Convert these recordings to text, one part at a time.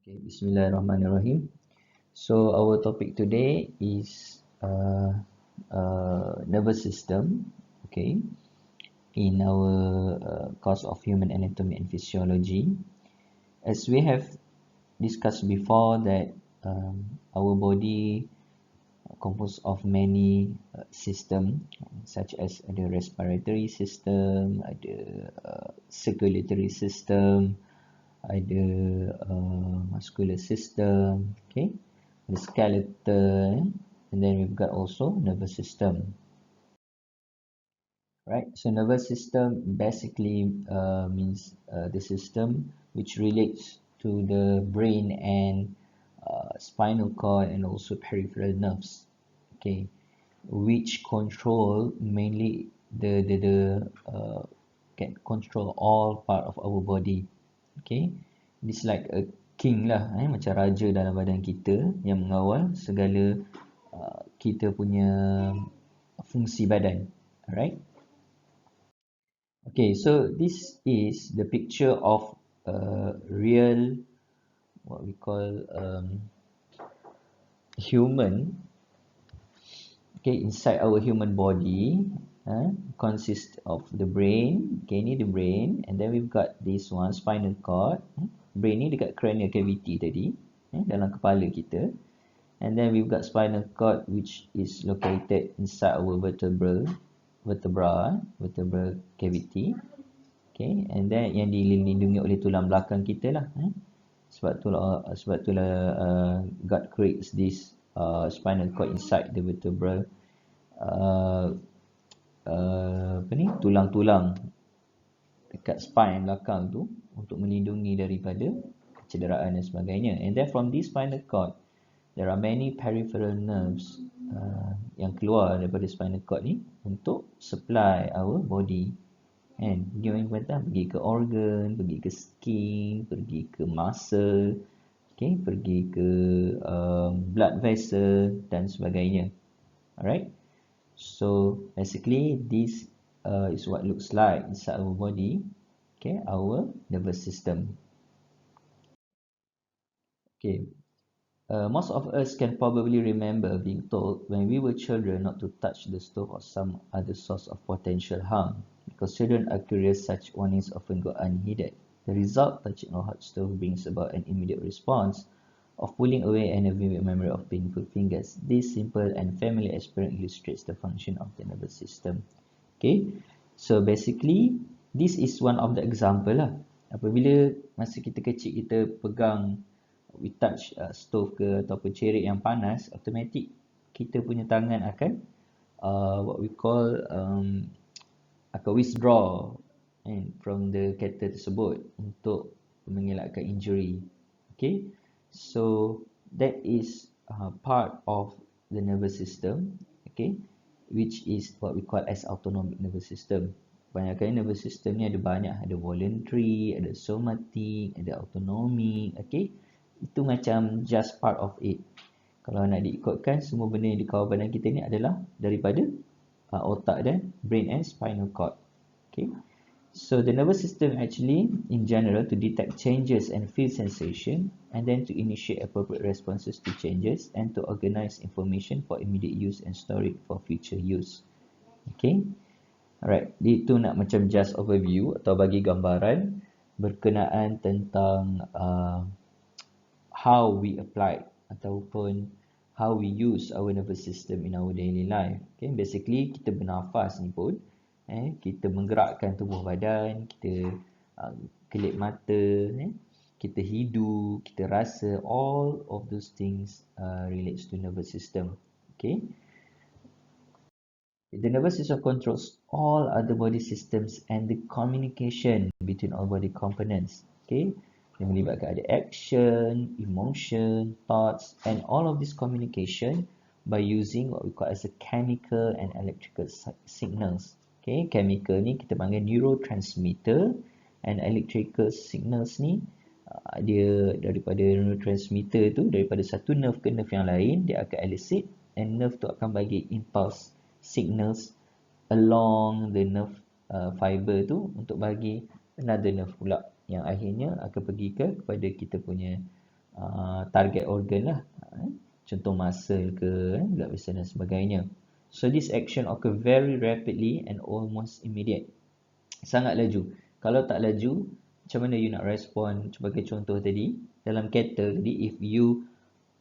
Okay, Bismillahirrahmanirrahim. So our topic today is nervous system. Okay, in our course of human anatomy and physiology, as we have discussed before that our body composed of many system such as the respiratory system, ada circulatory system, ada muscular system, okay, the skeleton, and then we've got also nervous system, right? So nervous system basically means the system which relates to the brain and spinal cord and also peripheral nerves, okay, which control mainly the can control all part of our body. Okay, this like a king lah, macam raja dalam badan kita yang mengawal segala kita punya fungsi badan. Alright. Okay, so this is the picture of a real, what we call human. Okay, inside our human body consists of the brain. Okay, ni the brain, and then we've got this one spinal cord. Brain ni dekat cranial cavity tadi, dalam kepala kita, and then we've got spinal cord which is located inside our vertebral cavity. Okay, and then yang dilindungi oleh tulang belakang kita lah. Sebab itulah God creates this spinal cord inside the vertebral tulang-tulang dekat spine belakang tu untuk melindungi daripada kecederaan dan sebagainya. And then from this spinal cord there are many peripheral nerves yang keluar daripada spinal cord ni untuk supply our body. And pergi ke organ, pergi ke skin, pergi ke muscle, okay, pergi ke blood vessel dan sebagainya. Alright, so basically this is what looks like inside our body, okay, our nervous system. Okay, most of us can probably remember being told when we were children not to touch the stove or some other source of potential harm, because children are curious, such warnings often go unheeded. The result, touching a hot stove brings about an immediate response of pulling away and a vivid memory of painful fingers. This simple and familiar experience illustrates the function of the nervous system. Okay, so basically this is one of the example lah. Apabila masa kita kecil kita pegang, we touch stove ke ataupun cerik yang panas, automatic kita punya tangan akan what we call akan withdraw from the kettle tersebut untuk mengelakkan injury. Okay, so that is part of the nervous system, okay, which is what we call as autonomic nervous system. Kebanyakan nervous system ni ada banyak, ada voluntary, ada somatic, ada autonomic, okay. Itu macam just part of it. Kalau nak diikutkan, semua benda yang di kawal badan kita ni adalah daripada otak dan brain and spinal cord. Okay. So the nervous system actually in general to detect changes and feel sensation, and then to initiate appropriate responses to changes, and to organize information for immediate use and store it for future use. Okay. Alright, itu nak macam just overview atau bagi gambaran berkenaan tentang how we apply ataupun how we use our nervous system in our daily life. Okay, basically kita bernafas ni pun kita menggerakkan tubuh badan, kita kelip mata, kita hidu, kita rasa, all of those things relates to nervous system. Okay, the nervous system controls all other body systems and the communication between all body components. Okay, yang melibatkan ada action, emotion, thoughts, and all of this communication by using what we call as a chemical and electrical signals. Okay, chemical ni kita panggil neurotransmitter, and electrical signals ni dia daripada neurotransmitter tu, daripada satu nerve ke nerve yang lain, dia akan elicit, and nerve tu akan bagi impulse signals along the nerve fiber tu untuk bagi another nerve pula, yang akhirnya akan pergi kepada kita punya target organ lah. Contoh muscle ke, blood vessel dan sebagainya. So this action occur very rapidly and almost immediate. Sangat laju. Kalau tak laju, macam mana you nak respond? Sebagai contoh tadi, dalam kettle tadi, if you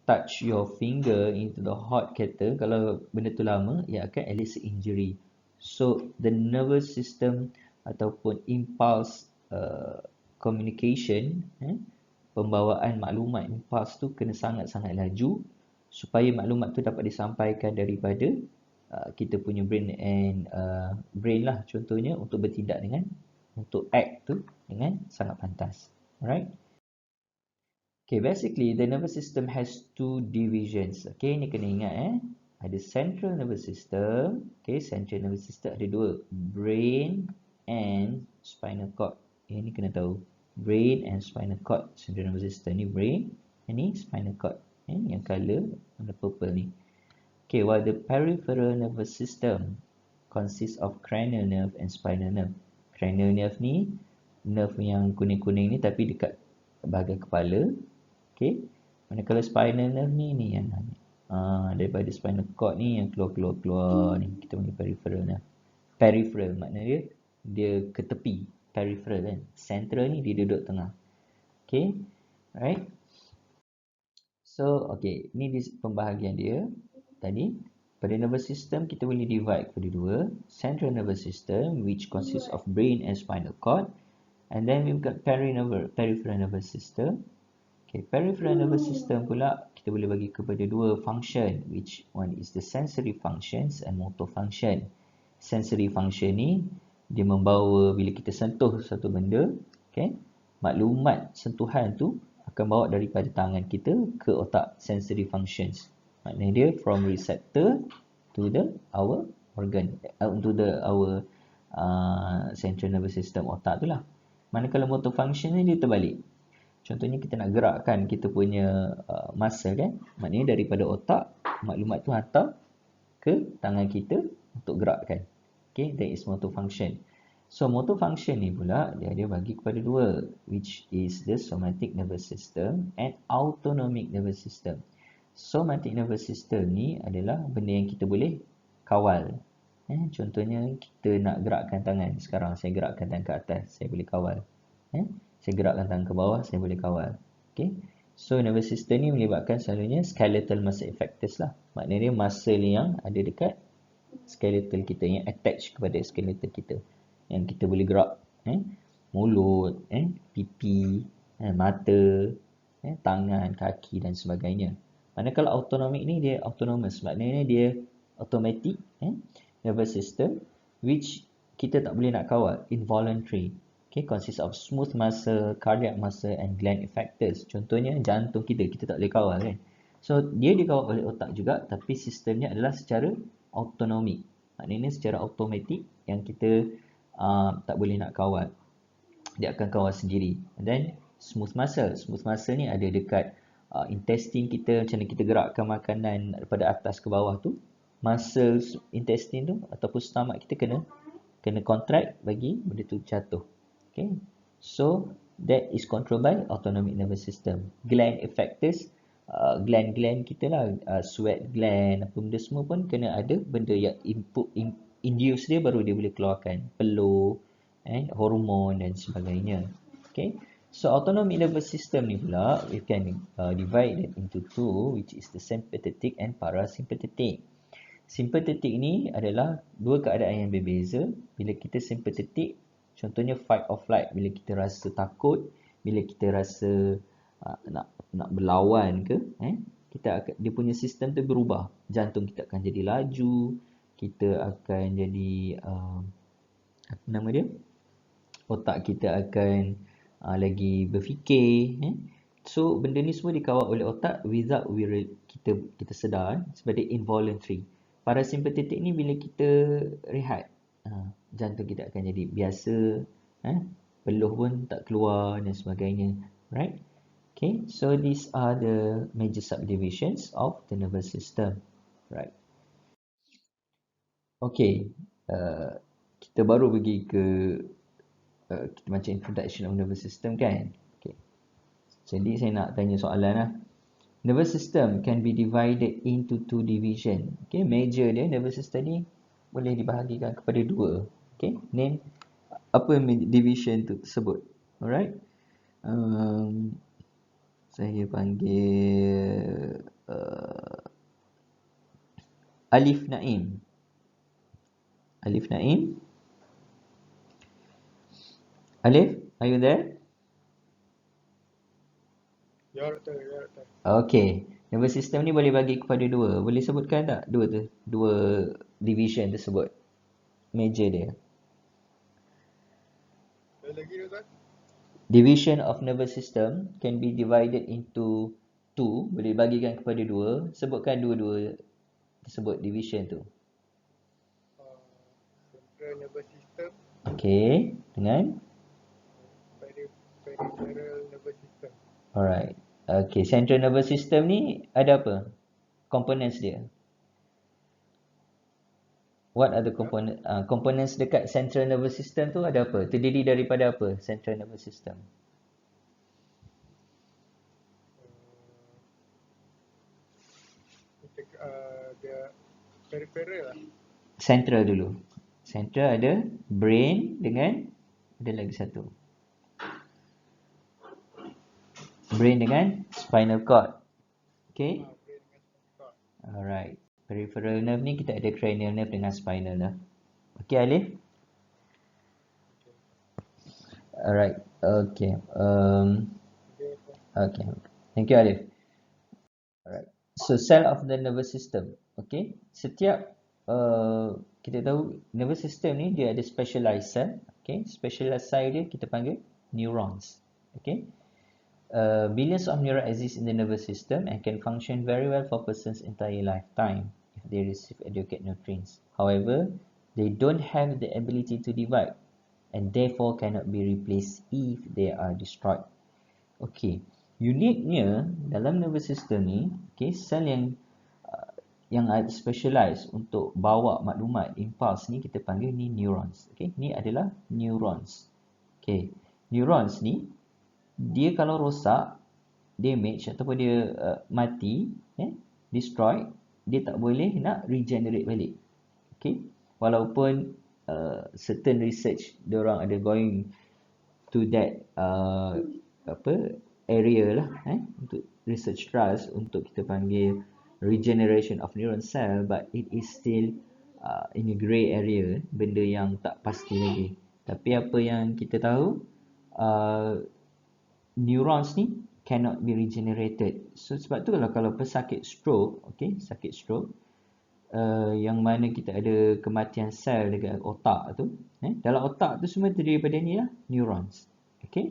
touch your finger into the hot kettle, kalau benda tu lama, ia akan elicit injury. So the nervous system ataupun impulse communication, pembawaan maklumat impulse tu kena sangat-sangat laju supaya maklumat tu dapat disampaikan daripada kita punya brain and brain lah contohnya untuk bertindak dengan untuk act tu dengan sangat pantas. Alright. Okay, basically the nervous system has two divisions. Okay, ni kena ingat ada central nervous system. Okay, central nervous system ada dua, brain and spinal cord. Ini kena tahu. Brain and spinal cord. Central nervous system ni brain, ini spinal cord. Yang color warna purple ni. Okay, while the peripheral nervous system consists of cranial nerve and spinal nerve. Cranial nerve ni nerve yang kuning-kuning ni tapi dekat bahagian kepala. Okay, manakala spinal nerve ni yang daripada spinal cord ni yang keluar ni kita panggil peripheral nerve. Peripheral maknanya dia ke tepi, peripheral kan. Central ni dia duduk tengah. Okay, alright. So, okay, ni pembahagian dia tadi. Pada nervous system kita boleh divide kepada dua. Central nervous system which consists of brain and spinal cord, and then we've got peripheral nervous system. Okay, peripheral nervous system pula kita boleh bagi kepada dua function, which one is the sensory functions and motor function. Sensory function ni dia membawa bila kita sentuh satu benda, okay, maklumat sentuhan tu akan bawa daripada tangan kita ke otak, sensory functions. Maknanya dia from receptor to our organ, our central nervous system, otak tu lah. Manakala motor function ni dia terbalik. Contohnya kita nak gerakkan kita punya muscle kan. Maknanya daripada otak, maklumat tu hantar ke tangan kita untuk gerakkan. Okay, that is motor function. So motor function ni pula dia bagi kepada dua, which is the somatic nervous system and autonomic nervous system. Somatic nervous system ni adalah benda yang kita boleh kawal. Contohnya kita nak gerakkan tangan. Sekarang saya gerakkan tangan ke atas, saya boleh kawal. Saya gerakkan tangan ke bawah, saya boleh kawal. Okay. So nervous system ni melibatkan selalunya skeletal muscle effectors lah. Maknanya dia muscle yang ada dekat skeletal kita, yang attach kepada skeletal kita, yang kita boleh gerak. Mulut, pipi, mata, tangan, kaki dan sebagainya. Manakala autonomic ni dia autonomous. Maknanya dia automatic nervous system which kita tak boleh nak kawal, involuntary. Okay, consists of smooth muscle, cardiac muscle and gland effectors. Contohnya jantung kita tak boleh kawal kan. So dia dikawal oleh otak juga, tapi sistemnya adalah secara autonomik. Maknanya secara automatik yang kita tak boleh nak kawal. Dia akan kawal sendiri. And then smooth muscle ni ada dekat intestine kita. Macam mana kita gerakkan makanan daripada atas ke bawah tu, muscle intestine tu ataupun stomach kita kena contract bagi benda tu jatuh. Okay, so that is controlled by autonomic nervous system. Gland effectors, gland kita lah, sweat gland, apa benda semua pun kena ada benda yang induce dia baru dia boleh keluarkan peluh, hormon dan sebagainya. Okay, so autonomic nervous system ni pula we can divide it into two, which is the sympathetic and parasympathetic. Sympathetic ni adalah dua keadaan yang berbeza. Bila kita sympathetic, contohnya fight or flight, bila kita rasa takut, bila kita rasa nak berlawan ke, dia punya sistem tu berubah. Jantung kita akan jadi laju, kita akan jadi apa nama dia? Otak kita akan lagi berfikir. So benda ni semua dikawal oleh otak without kita sedar, sebagai involuntary. Parasympathetic ni bila kita rehat, jantung kita akan jadi biasa, peluh pun tak keluar dan sebagainya. Right? Okay, so these are the major subdivisions of the nervous system. Right. Okay, kita baru pergi ke kita macam introduction of nervous system kan. Okay. Jadi saya nak tanya soalan lah. Nervous system can be divided into two division. Okay, major dia nervous system ni boleh dibahagikan kepada dua. Okay, name apa division tu tersebut. Alright. Saya panggil Alif Naim. Alif Naim. Alif, are you there? Ya, Doktor. Okay. Nervous system ni boleh bagi kepada dua. Boleh sebutkan tak dua division tersebut? Major dia. Lagi, Doktor? Division of nervous system can be divided into two. Boleh bagikan kepada dua. Sebutkan dua-dua tersebut division tu. Central nervous system. Okay. Dengan? Peripheral nervous system. Alright. Okay. Central nervous system ni ada apa? Components dia. What are the components dekat central nervous system tu ada apa? Terdiri daripada apa central nervous system? Dia peripheral lah. Central dulu. Central ada brain dengan ada lagi satu. Brain dengan spinal cord. Okay? Brain dengan spinal cord. Alright. Peripheral nerve ni kita ada cranial nerve dengan spinal nerve. Okay, Alif? Alright. Okay. Okay. Thank you, Alif. Alright. So, cell of the nervous system. Okay. Setiap kita tahu nervous system ni dia ada specialized cell. Okay. Specialized cell dia kita panggil neurons. Okay. Billions of neurons exist in the nervous system and can function very well for a person's entire lifetime if they receive adequate nutrients. However, they don't have the ability to divide and therefore cannot be replaced if they are destroyed. Okay, uniknya dalam nervous system ni, okay, sel yang specialized untuk bawa maklumat impulse ni kita panggil ni neurons. Okay, ni adalah neurons. Okay, neurons ni dia kalau rosak, damage ataupun dia mati, destroy, dia tak boleh nak regenerate balik. Okay, walaupun certain research diorang ada going to that area lah, untuk research trials untuk kita panggil regeneration of neuron cell, but it is still in a grey area, benda yang tak pasti lagi. Tapi apa yang kita tahu, neurons ni cannot be regenerated. So sebab tu kalau pesakit stroke, okay, sakit stroke, yang mana kita ada kematian sel dekat otak tu, dalam otak tu semua terdiri daripada ni lah, neurons. Okay.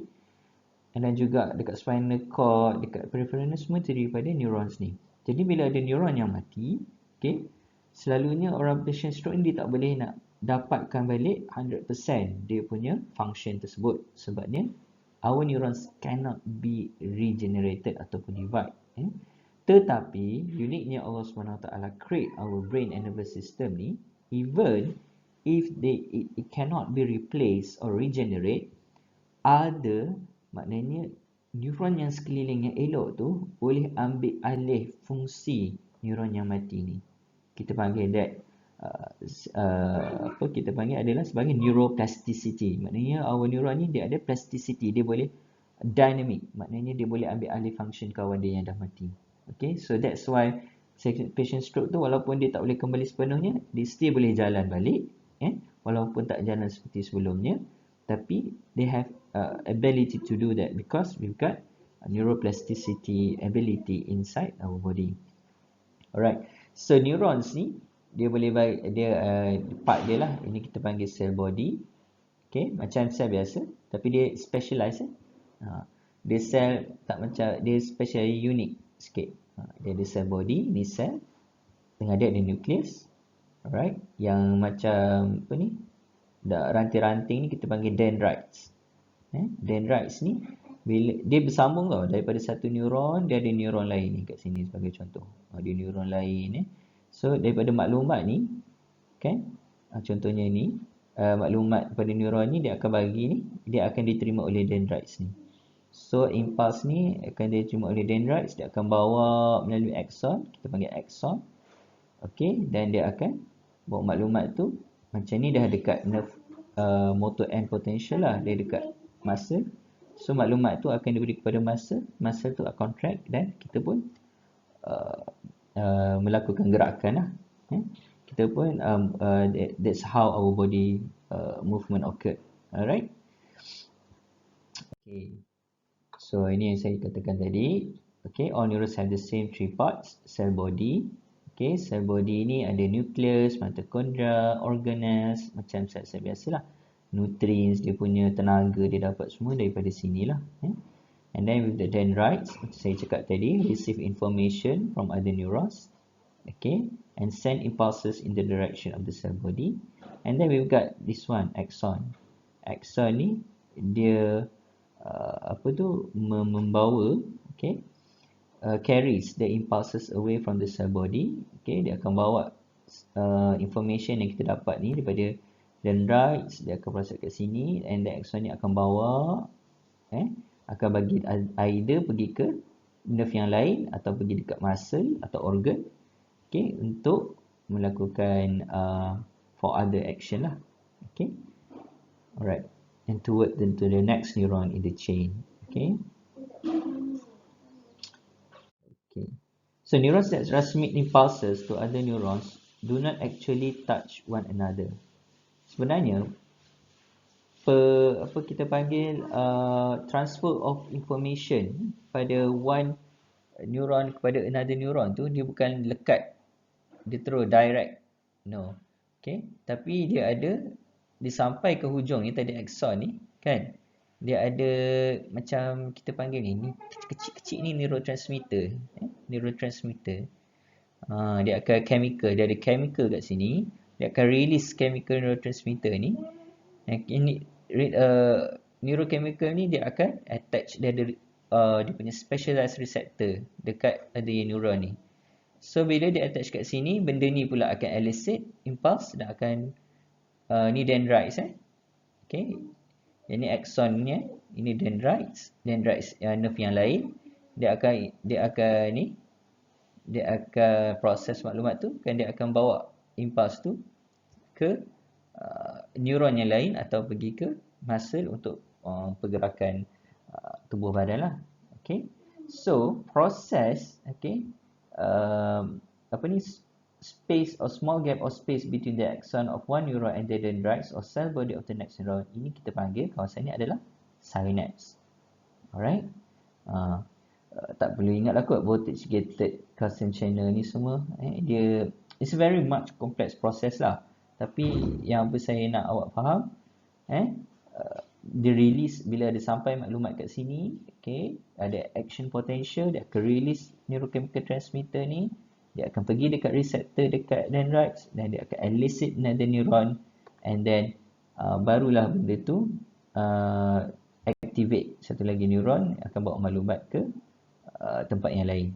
Dan juga dekat spinal cord, dekat peripheral ni semua terdiri daripada neurons ni. Jadi bila ada neuron yang mati, okay, selalunya orang patient stroke ni dia tak boleh nak dapatkan balik 100% dia punya function tersebut. Sebabnya our neurons cannot be regenerated ataupun divide. Tetapi uniknya Allah SWT create our brain and nervous system ni, even if it cannot be replaced or regenerate, ada maknanya neuron yang sekeliling yang elok tu boleh ambil alih fungsi neuron yang mati ni. Kita panggil that kita panggil adalah sebagai neuroplasticity. Maknanya our neuron ni dia ada plasticity, dia boleh dynamic, maknanya dia boleh ambil alih function kawan dia yang dah mati. Okay, so that's why patient stroke tu walaupun dia tak boleh kembali sepenuhnya, dia still boleh jalan balik, walaupun tak jalan seperti sebelumnya, tapi they have ability to do that because we've got neuroplasticity ability inside our body. Alright, so neurons ni dia boleh part dia lah, ini kita panggil cell body. Okay, macam sel biasa tapi dia specialized. Dia sel tak macam, dia special, unik sikit. Dia ada cell body, ni sel, tengah dia ada nucleus. Alright, yang macam apa ni, ranting-ranting ni kita panggil dendrites. Dendrites ni bila dia bersambung tau, daripada satu neuron dia ada neuron lain ni kat sini sebagai contoh. Dia neuron lain. So daripada maklumat ni, kan, contohnya ni, maklumat pada neuron ni dia akan bagi ni, dia akan diterima oleh dendrites ni. So impulse ni akan diterima oleh dendrites, dia akan bawa melalui axon, kita panggil axon. Okey, dan dia akan bawa maklumat tu macam ni dah dekat nerve motor end potential lah, dia dekat muscle. So maklumat tu akan diberi kepada muscle tu akan contract dan kita pun uh, melakukan gerakan lah. Kita pun that's how our body movement occur. Alright. Okay. So ini yang saya katakan tadi. Okay, all neurons have the same three parts. Cell body. Okay, cell body ni ada nucleus, mitochondria, organelles, macam sel-sel biasalah. Nutrients, dia punya tenaga dia dapat semua daripada sinilah. And then with the dendrites, macam saya cakap tadi, receive information from other neurons. Okay, and send impulses in the direction of the cell body. And then we've got this one, axon. Axon ni dia membawa, okay, carries the impulses away from the cell body. Okay, dia akan bawa information yang kita dapat ni daripada dendrites, dia akan proses kat sini, and the axon ni akan bawa, akan bagi either pergi ke nerve yang lain atau pergi dekat muscle atau organ, okay, untuk melakukan for other action lah. Okay, alright, and toward to the next neuron in the chain. Okay. Okay. So neurons that transmit impulses to other neurons do not actually touch one another. Sebenarnya apa kita panggil transfer of information pada one neuron kepada another neuron tu, dia bukan lekat, dia terus direct, no. Okay, tapi dia ada, dia sampai ke hujung ni tadi axon ni kan, dia ada macam kita panggil ni kecil-kecil ni neurotransmitter, neurotransmitter. Dia akan chemical, dia ada chemical kat sini, dia akan release chemical neurotransmitter ni. Ini neurochemical ni dia akan attach, dia ada dia punya specialized receptor dekat ada neuron ni. So bila dia attach kat sini, benda ni pula akan elicit impulse dan akan ni dendrites okay. Ini axonnya, ini dendrites nerve yang lain, dia akan proses maklumat tu, kan dia akan bawa impulse tu ke neuron yang lain atau pergi ke muscle untuk pergerakan tubuh badan lah. Okay. So proses, okay, space or small gap or space between the axon of one neuron and the dendrites or cell body of the next neuron, ini kita panggil kawasan ini adalah synapse. Alright. Tak perlu ingat lah kot voltage gated calcium channel ni semua, dia it's very much complex process lah. Tapi yang apa saya nak awak faham, dia release bila ada sampai maklumat kat sini, okay, ada action potential, dia akan release neurochemical transmitter ni, dia akan pergi dekat receptor dekat dendrites dan dia akan elicit another neuron, and then barulah benda tu activate satu lagi neuron, akan bawa maklumat ke tempat yang lain.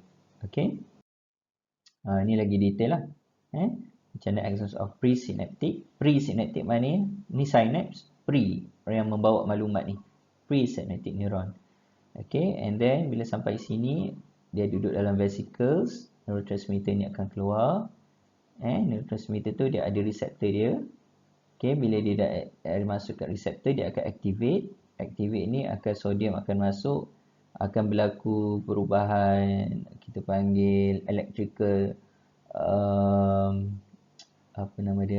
Okay. Ni lagi detail lah. Macam mana axons of presynaptic. Presynaptic maknanya ni synapse, pre yang membawa maklumat ni, presynaptic neuron. Okay, and then bila sampai sini dia duduk dalam vesicles, neurotransmitter ni akan keluar. Neurotransmitter tu dia ada receptor dia. Okay, bila dia dah masuk kat receptor, dia akan activate. Activate ni akan sodium akan masuk, akan berlaku perubahan kita panggil electrical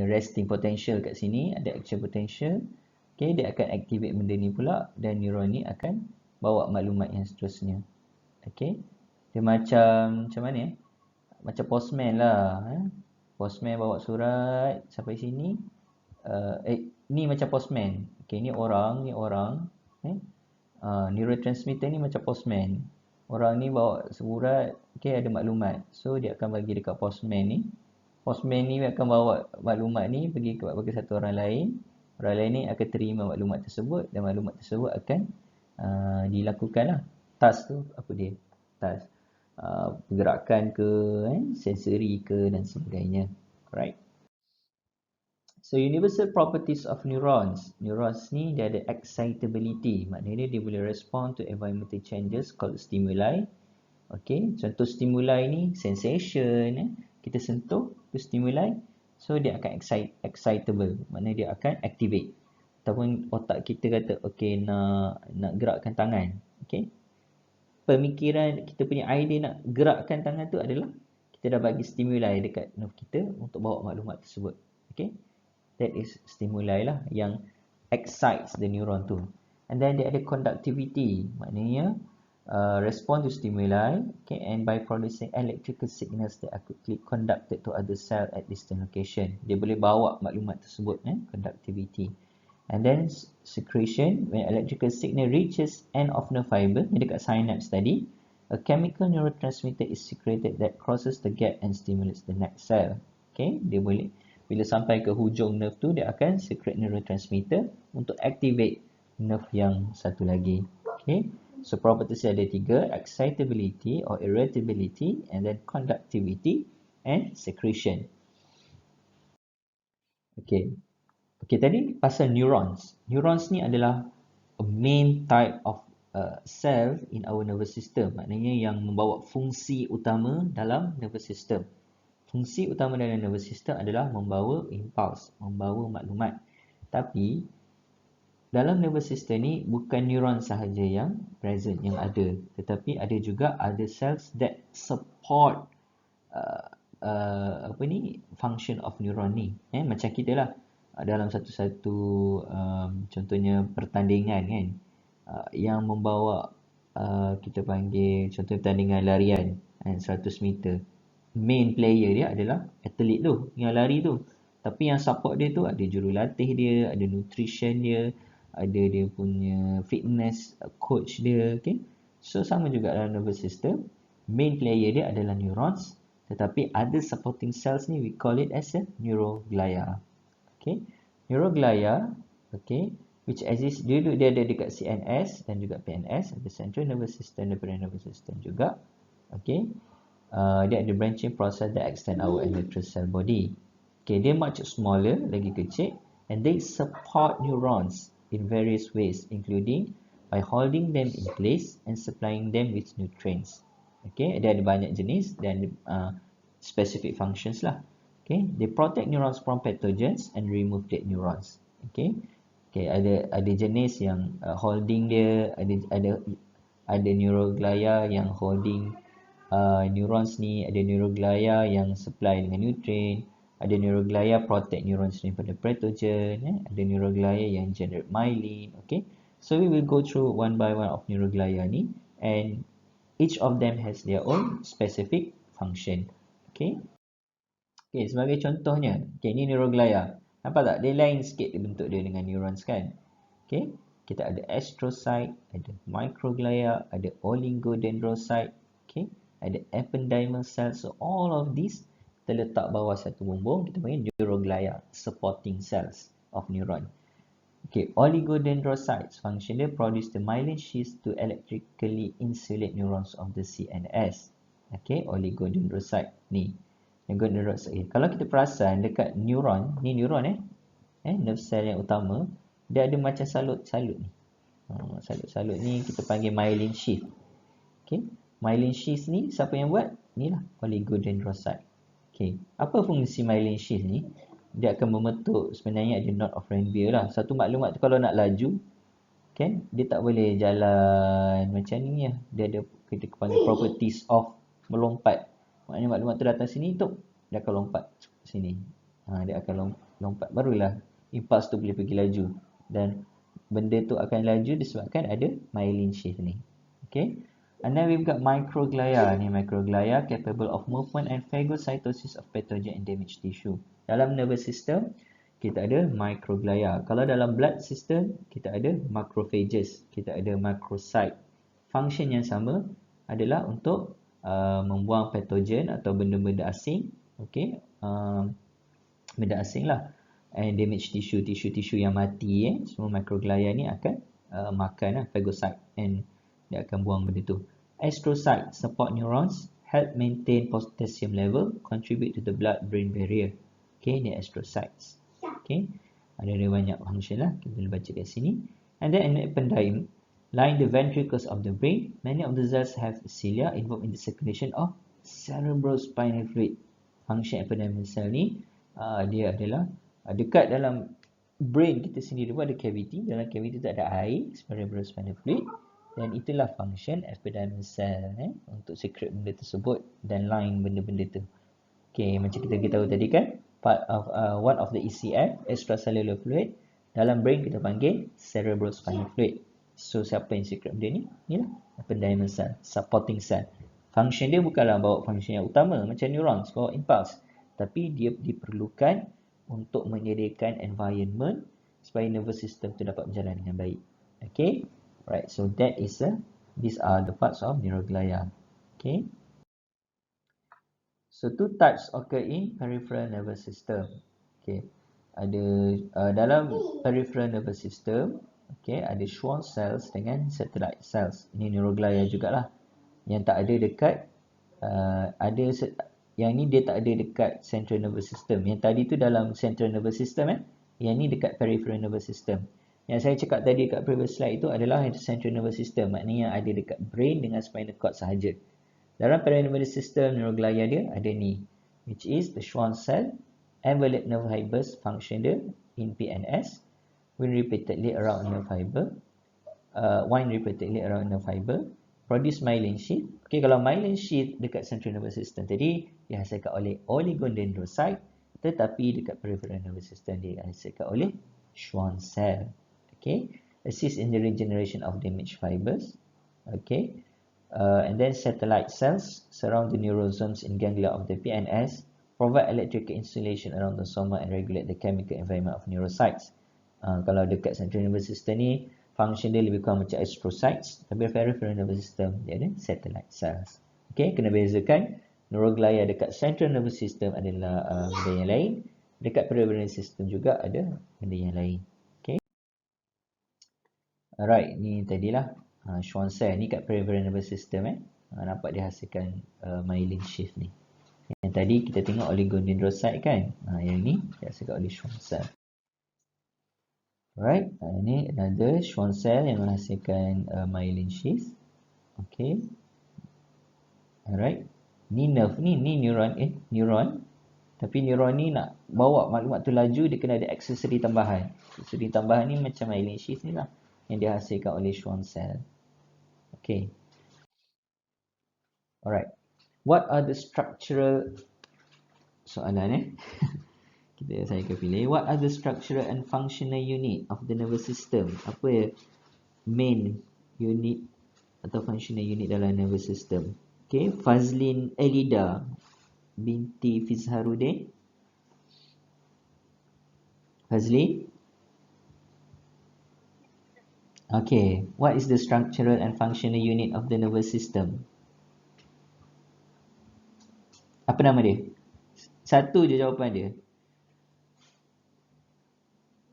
resting potential kat sini, ada action potential. Okay, dia akan activate benda ni pula dan neuron ni akan bawa maklumat yang seterusnya. Okay, dia macam mana ya? Macam postman lah. Postman bawa surat sampai sini. Ni macam postman. Okay, ni orang. Neurotransmitter ni macam postman. Orang ni bawa surat, okay, ada maklumat. So dia akan bagi dekat postman ni. Postman ni akan bawa maklumat ni pergi ke satu orang lain. Orang lain ni akan terima maklumat tersebut dan maklumat tersebut akan dilakukan lah. Task tu apa dia? Task. Pergerakan ke, sensori ke dan sebagainya. Alright. So universal properties of neurons. Neurons ni dia ada excitability. Maknanya dia boleh respond to environmental changes called stimuli. Okay, contoh stimuli ni sensation. Kita sentuh tu stimuli. So dia akan excitable. Maknanya dia akan activate. Ataupun otak kita kata okay nak gerakkan tangan. Okay. Pemikiran kita punya idea nak gerakkan tangan tu adalah kita dah bagi stimuli dekat nerve kita untuk bawa maklumat tersebut. Okay. That is stimuli lah yang excites the neuron tu. And then dia ada conductivity. Maknanya respond to stimuli, okay, and by producing electrical signals that are quickly conducted to other cell at distant location. Dia boleh bawa maklumat tersebut, conductivity. And then secretion, when electrical signal reaches end of nerve fiber, ni dekat synapse tadi, a chemical neurotransmitter is secreted that crosses the gap and stimulates the next cell. Okay, dia boleh bila sampai ke hujung nerve tu, dia akan secrete neurotransmitter untuk activate nerve yang satu lagi. Okay. So properties ada 3, excitability or irritability, and then conductivity and secretion. Okay. Okay, tadi pasal neurons. Neurons ni adalah a main type of cell in our nervous system. Maknanya yang membawa fungsi utama dalam nervous system. Fungsi utama dalam nervous system adalah membawa impuls, membawa maklumat. Tapi dalam nervous system ni bukan neuron sahaja yang present, yang ada, tetapi ada juga other cells that support function of neuron ni. Macam kita lah dalam satu-satu contohnya pertandingan kan, yang membawa kita panggil contoh pertandingan larian 100 meter. Main player dia adalah atlet tu yang lari tu, tapi yang support dia tu ada jurulatih dia, ada nutrition dia, ada dia punya fitness coach dia. Okay, so sama juga dalam nervous system, main player dia adalah neurons, tetapi other supporting cells ni we call it as a neuroglia. Okay, neuroglia, okay, which exists, dia ada dekat CNS dan juga PNS, ada central nervous system dan peripheral nervous system juga. Okay, dia ada branching process that extend our electrical cell body. Okay, dia much smaller, lagi kecil, and they support neurons in various ways, including by holding them in place and supplying them with nutrients. Okay, dia ada banyak jenis dan specific functions lah. Okay, they protect neurons from pathogens and remove dead neurons. Okay, ada jenis yang holding dia, ada neuroglia yang holding neurons ni, ada neuroglia yang supply dengan nutrient, ada neuroglia protect neurons daripada pathogen, ada neuroglia yang generate myelin. Okay, so we will go through one by one of neuroglia ni, and each of them has their own specific function. Okay, sebagai contohnya, ni neuroglia. Nampak tak? Dia lain sikit bentuk dia dengan neurons kan? Okay, kita ada astrocyte, ada microglia, ada oligodendrocyte, okay, ada ependymal cells. So all of these kita letak bawah satu bumbung, kita panggil neuroglia, supporting cells of neuron. Okay, oligodendrocytes function dia produce the myelin sheath to electrically insulate neurons of the CNS. Okay, oligodendrocyte ni. Oligodendrocyte. Kalau kita perasan dekat neuron, ni neuron nerve cell yang utama, dia ada macam salut-salut ni. Salut-salut ni kita panggil myelin sheath. Okay, myelin sheath ni siapa yang buat? Ni lah, oligodendrocyte. Okay, apa fungsi myelin sheath ni? Dia akan membentuk, sebenarnya ada knot of Ranvier lah. Satu maklumat tu kalau nak laju, kan, dia tak boleh jalan macam ni lah. Dia ada kita panggil properties of melompat. Maknanya maklumat tu datang sini tu, dia akan lompat sini. Dia akan lompat, barulah impuls tu boleh pergi laju. Dan benda tu akan laju disebabkan ada myelin sheath ni. Okay, and then we've got microglia. Ni microglia capable of movement and phagocytosis of pathogen and damaged tissue. Dalam nervous system kita ada microglia. Kalau dalam blood system kita ada macrophages, kita ada macrocyte. Function yang sama adalah untuk membuang patogen atau benda-benda asing, okay, benda asing lah, and damage tissue yang mati, semua microglia ni akan makan phagocyte, and dia akan buang benda tu. Astrocyte support neurons, help maintain potassium level, contribute to the blood-brain barrier. Okay, ni astrocytes. Okay, ada banyak function lah, kita boleh baca kat sini. And then an ependime line the ventricles of the brain. Many of the cells have cilia involved in the circulation of cerebrospinal fluid. Function ependymal cell ni dia adalah dekat dalam brain kita sendiri pun ada cavity. Dalam cavity tu ada air, cerebrospinal fluid, dan itulah function ependymal cell untuk secrete benda tersebut dan line benda-benda tu. Okay, macam kita tahu tadi kan, part of one of the ECF, extracellular fluid, dalam brain kita panggil cerebrospinal fluid. So siapa yang secrete benda ni? Inilah ependymal cell, supporting cell. Function dia bukanlah bawa function yang utama macam neurons bawa impulse, tapi dia diperlukan untuk menyediakan environment supaya nervous system tu dapat berjalan dengan baik. Okay, right. So that is these are the parts of neuroglia. Okay. So two types occur in peripheral nervous system. Okay, ada dalam peripheral nervous system, okay, ada Schwann cells dengan satellite cells. Ini neuroglia jugalah. Yang tak ada dekat yang ni dia tak ada dekat central nervous system. Yang tadi tu dalam central nervous system Yang ni dekat peripheral nervous system. Yang saya cakap tadi kat previous slide itu adalah central nervous system. Maknanya yang ada dekat brain dengan spinal cord sahaja. Dalam peripheral nervous system, neuroglia dia ada ni, which is the Schwann cell, envelop nerve fibers function dia in PNS, when repeatedly around nerve fiber, produce myelin sheath. Okay, kalau myelin sheath dekat central nervous system tadi dihasilkan oleh oligodendrocyte, tetapi dekat peripheral nervous system dia dihasilkan oleh Schwann cell. Okay, assist in the regeneration of damaged fibers. Okay. And then satellite cells surround the neurosomes in ganglia of the PNS, provide electrical insulation around the soma and regulate the chemical environment of neurocytes. Kalau dekat central nervous system ni, function dia lebih kurang macam astrocytes, tapi peripheral nervous system dia ada satellite cells. Okay, kena bezakan neuroglia dekat central nervous system adalah benda yang lain, dekat peripheral nervous system juga ada benda yang lain. Okay, alright, ni tadilah Schwann cell ni kat peripheral nervous system nampak dia hasilkan myelin sheath ni. Yang tadi kita tengok oligodendrocyte kan, yang ni dihasilkan oleh Schwann cell. Alright, ini another Schwann cell yang menghasilkan myelin sheath. Okay, alright, ni nerve ni neuron, tapi neuron ni nak bawa maklumat tu laju, dia kena ada aksesori tambahan. Aksesori tambahan ni macam myelin sheath ni lah yang dihasilkan oleh Schwann cell. Okay. Alright. What are the structural soalan saya akan pilih. What are the structural and functional unit of the nervous system? Apa main unit atau functional unit dalam nervous system? Okay, Fazlin Elida binti Fizharudin. Fazlin? Okay, what is the structural and functional unit of the nervous system? Apa nama dia? Satu je jawapan dia.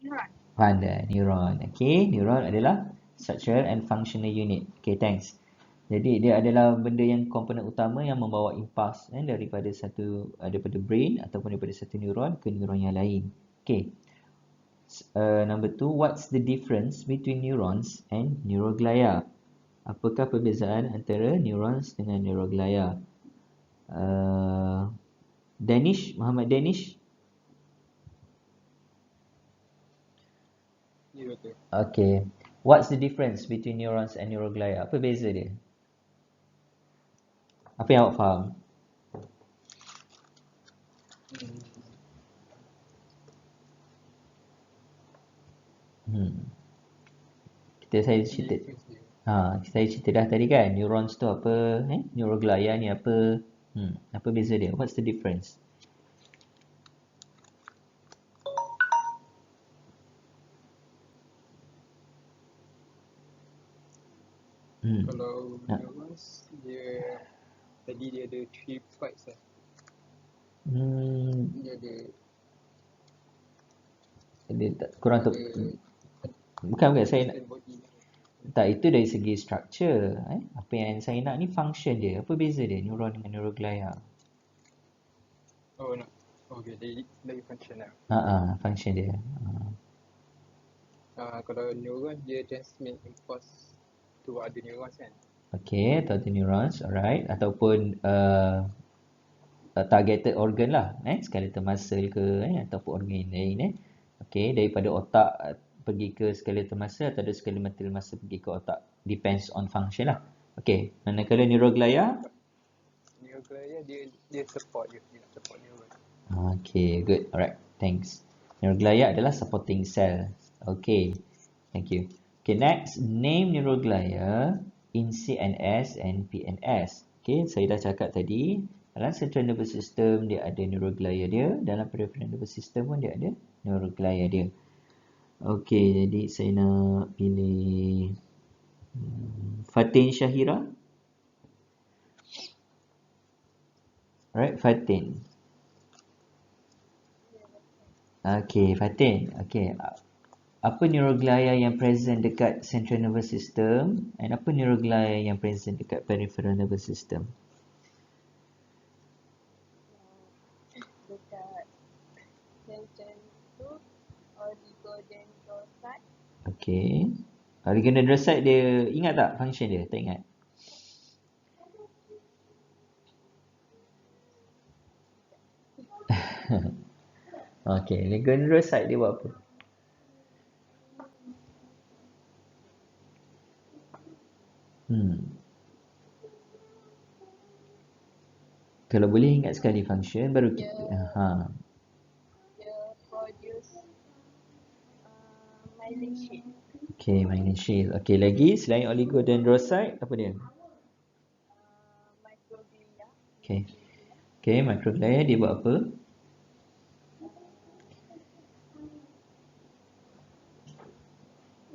Neuron. Pandai, neuron. Okay, neuron adalah structural and functional unit. Okay, thanks. Jadi dia adalah benda yang komponen utama yang membawa impuls daripada brain ataupun daripada satu neuron ke neuron yang lain. Okay. Number 2, what's the difference between neurons and neuroglia? Apakah perbezaan antara neurons dengan neuroglia? Muhammad Danish? Ya, betul. Okay. What's the difference between neurons and neuroglia? Apa beza dia? Apa yang awak faham? Saya cerita dah tadi kan, neurons tu apa, neuroglia ni apa, apa beza dia? What's the difference? Kalau neurons, dia ada 3 parts lah. Dia ada kurang tu. Bukan saya nak. body. Tak, itu dari segi structure. Apa yang saya nak ni function dia. Apa beza dia neuron dengan neuroglia? Oh, nak Okay, dari function lah. Function dia. Kalau neuron dia transmit impulse to other neurons kan. Okay, atau the neurons, alright. Ataupun targeted organ lah, skeletal muscle ke, ataupun organ lain, Okay, daripada otak pergi ke skeletal muscle atau dari skeletal muscle pergi ke otak. Depends on function lah. Okay, manakala neuroglia? Neuroglia dia support je, dia nak support neuron. Okay, good. Alright, thanks. Neuroglia adalah supporting cell. Okay, thank you. Okay, next, name neuroglia in CNS and PNS. Okay, saya dah cakap tadi, dalam central nervous system dia ada neuroglia dia, dalam peripheral nervous system pun dia ada neuroglia dia. Okay, jadi saya nak pilih Fatin Syahira. Alright, Fatin. Okay, Fatin. Okay, apa neuroglia yang present dekat central nervous system and apa neuroglia yang present dekat peripheral nervous system? Dekat central tu oligodendrocyte. Okay. Oligodendrocyte dia ingat tak function dia? Tak ingat? Okay, oligodendrocyte dia buat apa? Kalau boleh ingat sekali function baru kita Dia produce myelin sheath. Okay, myelin sheath. Okay, lagi selain oligodendrocyte apa dia? Microglia. Okay. Okay, microglia dia buat apa?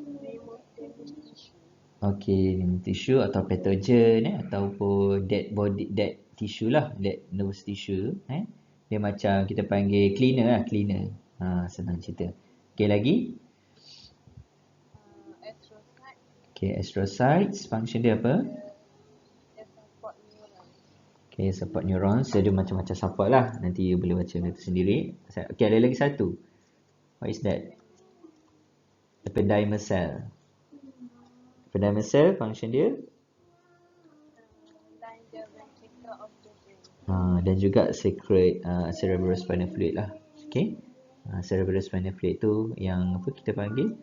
Remove damaged tissue. Okay, tissue atau pathogen ataupun dead body, dead tissue lah, dead nervous tissue dia macam kita panggil cleaner lah, cleaner. Senang cerita. Okay, lagi? Astrocyte. Okay, astrocytes, function dia apa? Dia support neurons. Okay, support neurons. Dia ada macam-macam support lah. Nanti you boleh baca itu sendiri. Okay, ada lagi satu. What is that? Epidermal cell. Epidermal cell, function dia? Line the ventricle of the brain. Dan juga secrete cerebrospinal fluid lah. Okay. Cerebrospinal fluid tu yang apa kita panggil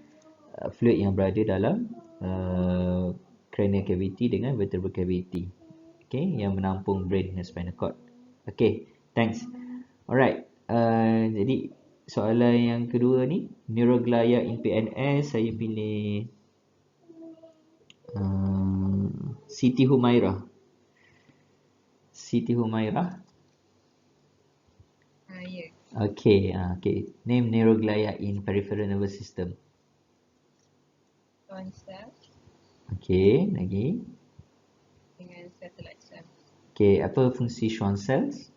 fluid yang berada dalam cranial cavity dengan vertebral cavity. Okay, yang menampung brain dan spinal cord. Okay, thanks. Alright, jadi soalan yang kedua ni, neuroglia in PNS, saya pilih Siti Humairah. Siti Humairah. Yeah. Okay, name neuroglia in peripheral nervous system. Schwann cell Okay, lagi. dengan satellite cell. Okay, apa fungsi Schwann cells?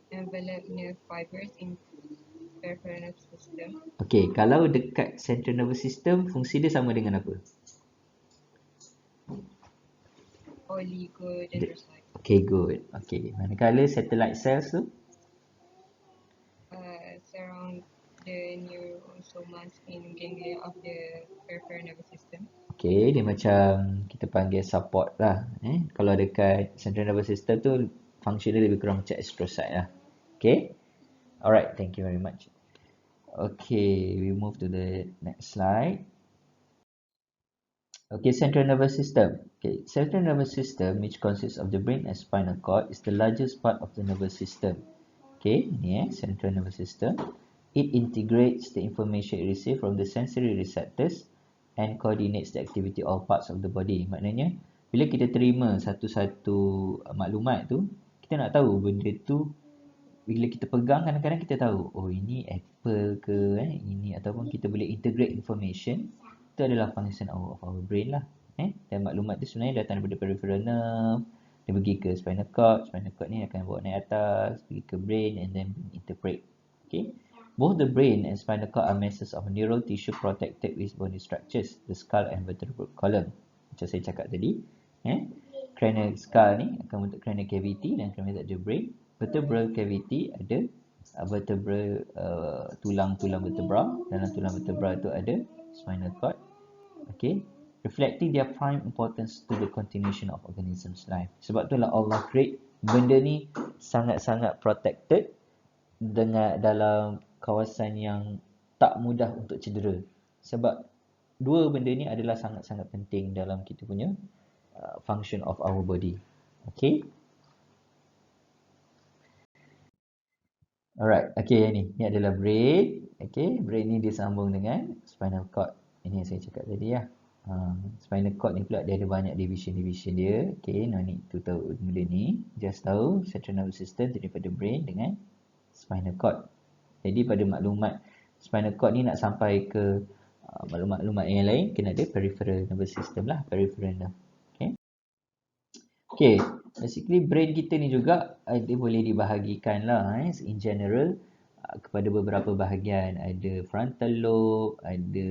Envelope nerve fibers in peripheral nervous system. Okay, kalau dekat central nervous system, fungsi dia sama dengan apa? Oligodendrocyte. Okay, good. Okay, manakala satellite cells tu? Surround the neurosomas in ganglia of the peripheral nervous system. Okay, dia macam kita panggil support lah. Kalau dekat central nervous system tu, function dia lebih kurang macam astrocyte lah. Okay. Alright, thank you very much. Okay, we move to the next slide. Okay, central nervous system. Okay, central nervous system, which consists of the brain and spinal cord, is the largest part of the nervous system. Okay, ni central nervous system. It integrates the information it receives from the sensory receptors and coordinates the activity of parts of the body. Maknanya, bila kita terima satu-satu maklumat tu, kita nak tahu benda tu, bila kita pegang kadang-kadang kita tahu, oh ini apple ke, ini, ataupun kita boleh integrate information. Itu adalah function of our brain lah. Dan maklumat tu sebenarnya datang daripada peripheral nerve, dia pergi ke spinal cord ni akan bawa naik atas, pergi ke brain and then interpret. Okay. Both the brain and spinal cord are masses of neural tissue protected with bony structures, the skull and vertebral column. Macam saya cakap tadi, cranial skull ni akan bentuk cranial cavity dan akan bentuk the brain. vertebral cavity ada vertebral tulang-tulang vertebra. Dalam tulang vertebra tu ada spinal cord. Okay, reflecting their prime importance to the continuation of organism's life. Sebab itulah Allah create benda ni sangat-sangat protected dengan dalam kawasan yang tak mudah untuk cedera. Sebab dua benda ni adalah sangat-sangat penting dalam kita punya function of our body. Okay. Alright, okay, ni adalah brain. Okay, brain ni disambung dengan spinal cord. Ini yang saya cakap tadi ya. Spinal cord ni pula dia ada banyak division dia. Okay, no need to tahu benda ni. Just tahu central nervous system daripada brain dengan spinal cord. Jadi pada maklumat spinal cord ni nak sampai ke maklumat-maklumat yang lain, kena ada peripheral nervous system lah, peripheral nerve. Okay, basically brain kita ni juga dia boleh dibahagikan lah in general kepada beberapa bahagian. Ada frontal lobe, ada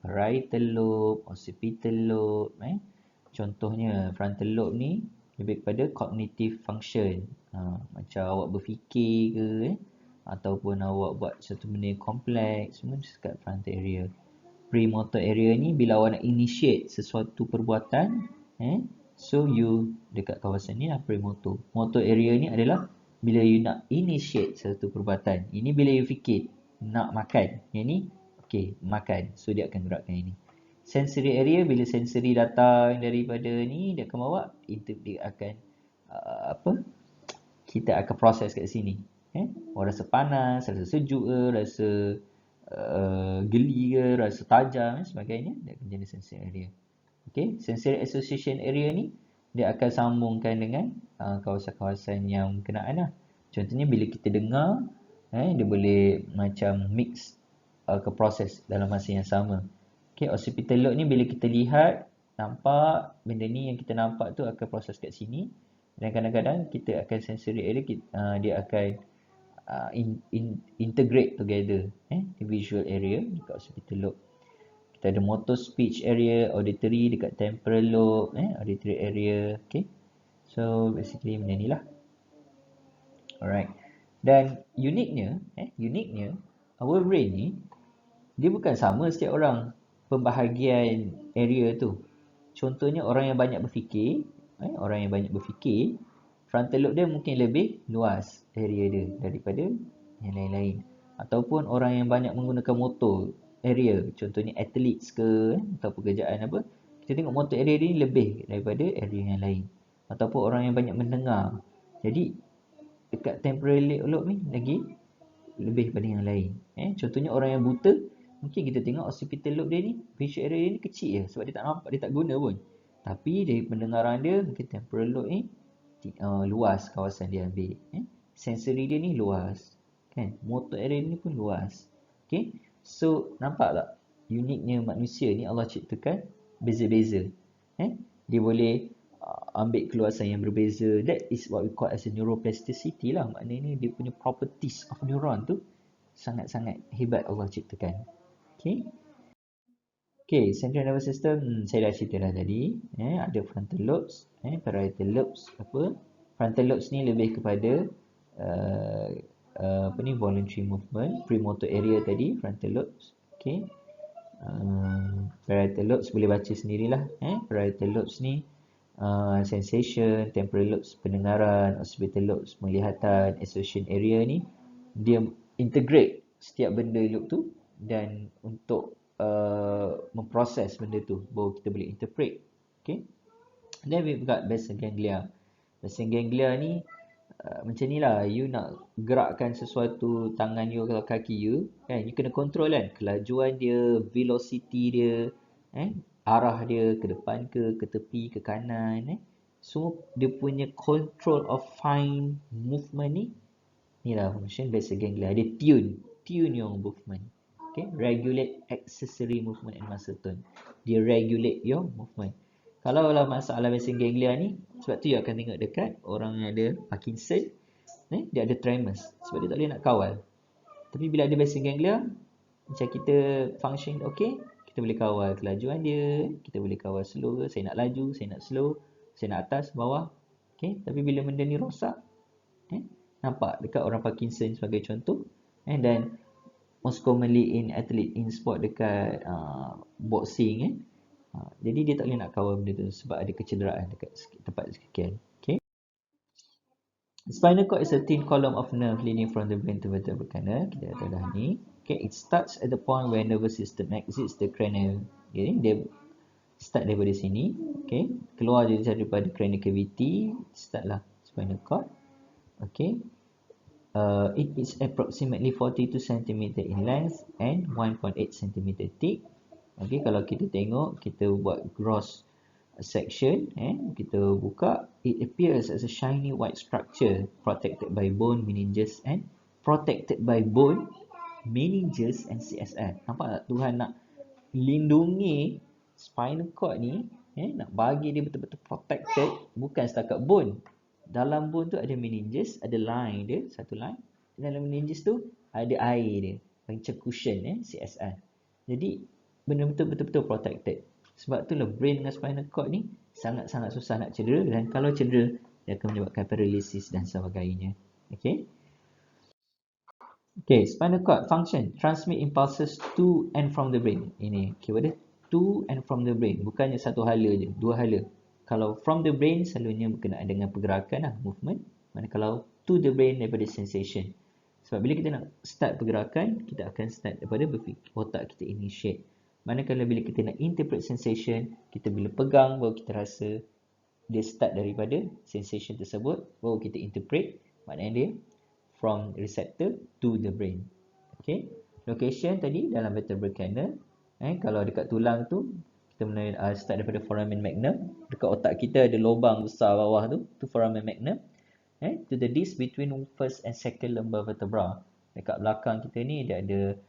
parietal lobe, occipital lobe. Contohnya frontal lobe ni lebih kepada cognitive function. Macam awak berfikir ke, ataupun awak buat satu benda yang kompleks, semua dekat frontal area. Premotor area ni bila awak nak initiate sesuatu perbuatan, so you dekat kawasan ni lah premotor. Motor area ni adalah bila you nak initiate satu perbuatan. Ini bila you fikir nak makan. Yang ni okay, makan. So dia akan gerakkan ini. Sensory area bila sensory datang daripada ni, dia akan bawa, dia akan kita akan proses kat sini. Orang rasa panas, rasa sejuk ke, rasa geli ke, rasa tajam sebagainya, dia akan jadi sensory area. Okay, sensory association area ni dia akan sambungkan dengan kawasan-kawasan yang berkenaan lah. Contohnya bila kita dengar, dia boleh macam mix ke proses dalam masa yang sama. Okay, occipital lobe ni bila kita lihat, nampak benda ni yang kita nampak tu akan proses kat sini. Dan kadang-kadang kita akan sensory area, dia akan integrate together the visual area dekat occipital lobe. Kita ada motor speech area, auditory dekat temporal lobe, auditory area. Okay, so basically benda ni lah. Alright, dan uniknya our brain ni dia bukan sama setiap orang pembahagian area tu. Contohnya orang yang banyak berfikir, frontal lobe dia mungkin lebih luas area dia daripada yang lain-lain. Ataupun orang yang banyak menggunakan motor area, contohnya athletes ke atau pekerjaan apa, kita tengok motor area dia ni lebih daripada area yang lain. Ataupun orang yang banyak mendengar, jadi dekat temporal lobe ni lagi lebih daripada yang lain. Contohnya orang yang buta, mungkin kita tengok occipital lobe dia ni, visual area dia ni kecil je sebab dia tak nampak, dia tak guna pun. Tapi dari pendengaran dia, mungkin temporal lobe ni luas kawasan dia ambil. Sensory dia ni luas, kan? Motor area ni pun luas. Okay, so nampak tak uniknya manusia ni, Allah ciptakan beza-beza. Dia boleh ambil keluasan yang berbeza. That is what we call as a neuroplasticity lah. Maknanya dia punya properties of neuron tu sangat-sangat hebat Allah ciptakan. Okay, central nervous system saya dah cerita dah tadi. Ada frontal lobes, parietal lobes. Frontal lobes ni lebih kepada voluntary movement. Premotor area tadi, frontal lobes. Okay, parietal lobes boleh baca sendirilah. Parietal lobes ni sensation, temporal lobes pendengaran, occipital lobes penglihatan, association area ni dia integrate setiap benda lobe tu, dan untuk memproses benda tu baru kita boleh interpret. Okay, then we've got basal ganglia. Basal ganglia ni macam ni lah, you nak gerakkan sesuatu, tangan you atau kaki you, kan, you kena control kan, kelajuan dia, velocity dia, arah dia ke depan ke tepi, ke kanan, semua dia punya control of fine movement ni lah function basal ganglia. Dia tune your movement. Okay, regulate accessory movement and muscle tone. Dia regulate your movement. Kalau lah masalah basal ganglia ni, sebab tu you akan tengok dekat orang yang ada Parkinson, dia ada tremors sebab dia tak boleh nak kawal. Tapi bila ada basal ganglia, macam kita function okay, kita boleh kawal kelajuan dia, kita boleh kawal slow ke, saya nak laju, saya nak slow, saya nak atas, bawah. Okay, tapi bila benda ni rosak, Nampak dekat orang Parkinson sebagai contoh. And then most commonly in athlete in sport dekat boxing jadi dia tak boleh nak kawal benda tu sebab ada kecederaan dekat tempat sekian. Okay. Spinal cord is a thin column of nerve leading from the brain to vertebral canal. Kita dah ni. Okay, it starts at the point where nervous system exits the cranial. Okay, dia start daripada sini. Okay, keluar daripada cranial cavity. Startlah spinal cord. Okay. It is approximately 42 cm in length and 1.8 cm thick. Okay, kalau kita tengok, kita buat gross section, kita buka, it appears as a shiny white structure protected by bone, meninges and CSF. Nampak tak Tuhan nak lindungi spinal cord ni, nak bagi dia betul-betul protected, bukan setakat bone. Dalam bone tu ada meninges, ada line dia, satu line. Dalam meninges tu ada air dia, macam cushion CSF. Jadi benda betul-betul protected. Sebab itulah brain dengan spinal cord ni sangat-sangat susah nak cedera, dan kalau cedera dia akan menyebabkan paralysis dan sebagainya. Okay. Okay, spinal cord function, transmit impulses to and from the brain. Ini keyword dia, to and from the brain. Bukannya satu hala je, dua hala. Kalau from the brain selalunya berkenaan dengan pergerakan movement. Mana kalau to the brain daripada sensation. Sebab bila kita nak start pergerakan, kita akan start daripada otak kita initiate. Manakala bila kita nak interpret sensation, kita bila pegang baru kita rasa dia start daripada sensation tersebut, baru kita interpret, maknanya dia from receptor to the brain. Okay, location tadi dalam vertebral canal. Kalau dekat tulang tu, kita start daripada foramen magnum. Dekat otak kita ada lubang besar bawah tu foramen magnum. To the disc between first and second lumbar vertebra. Dekat belakang kita ni dia ada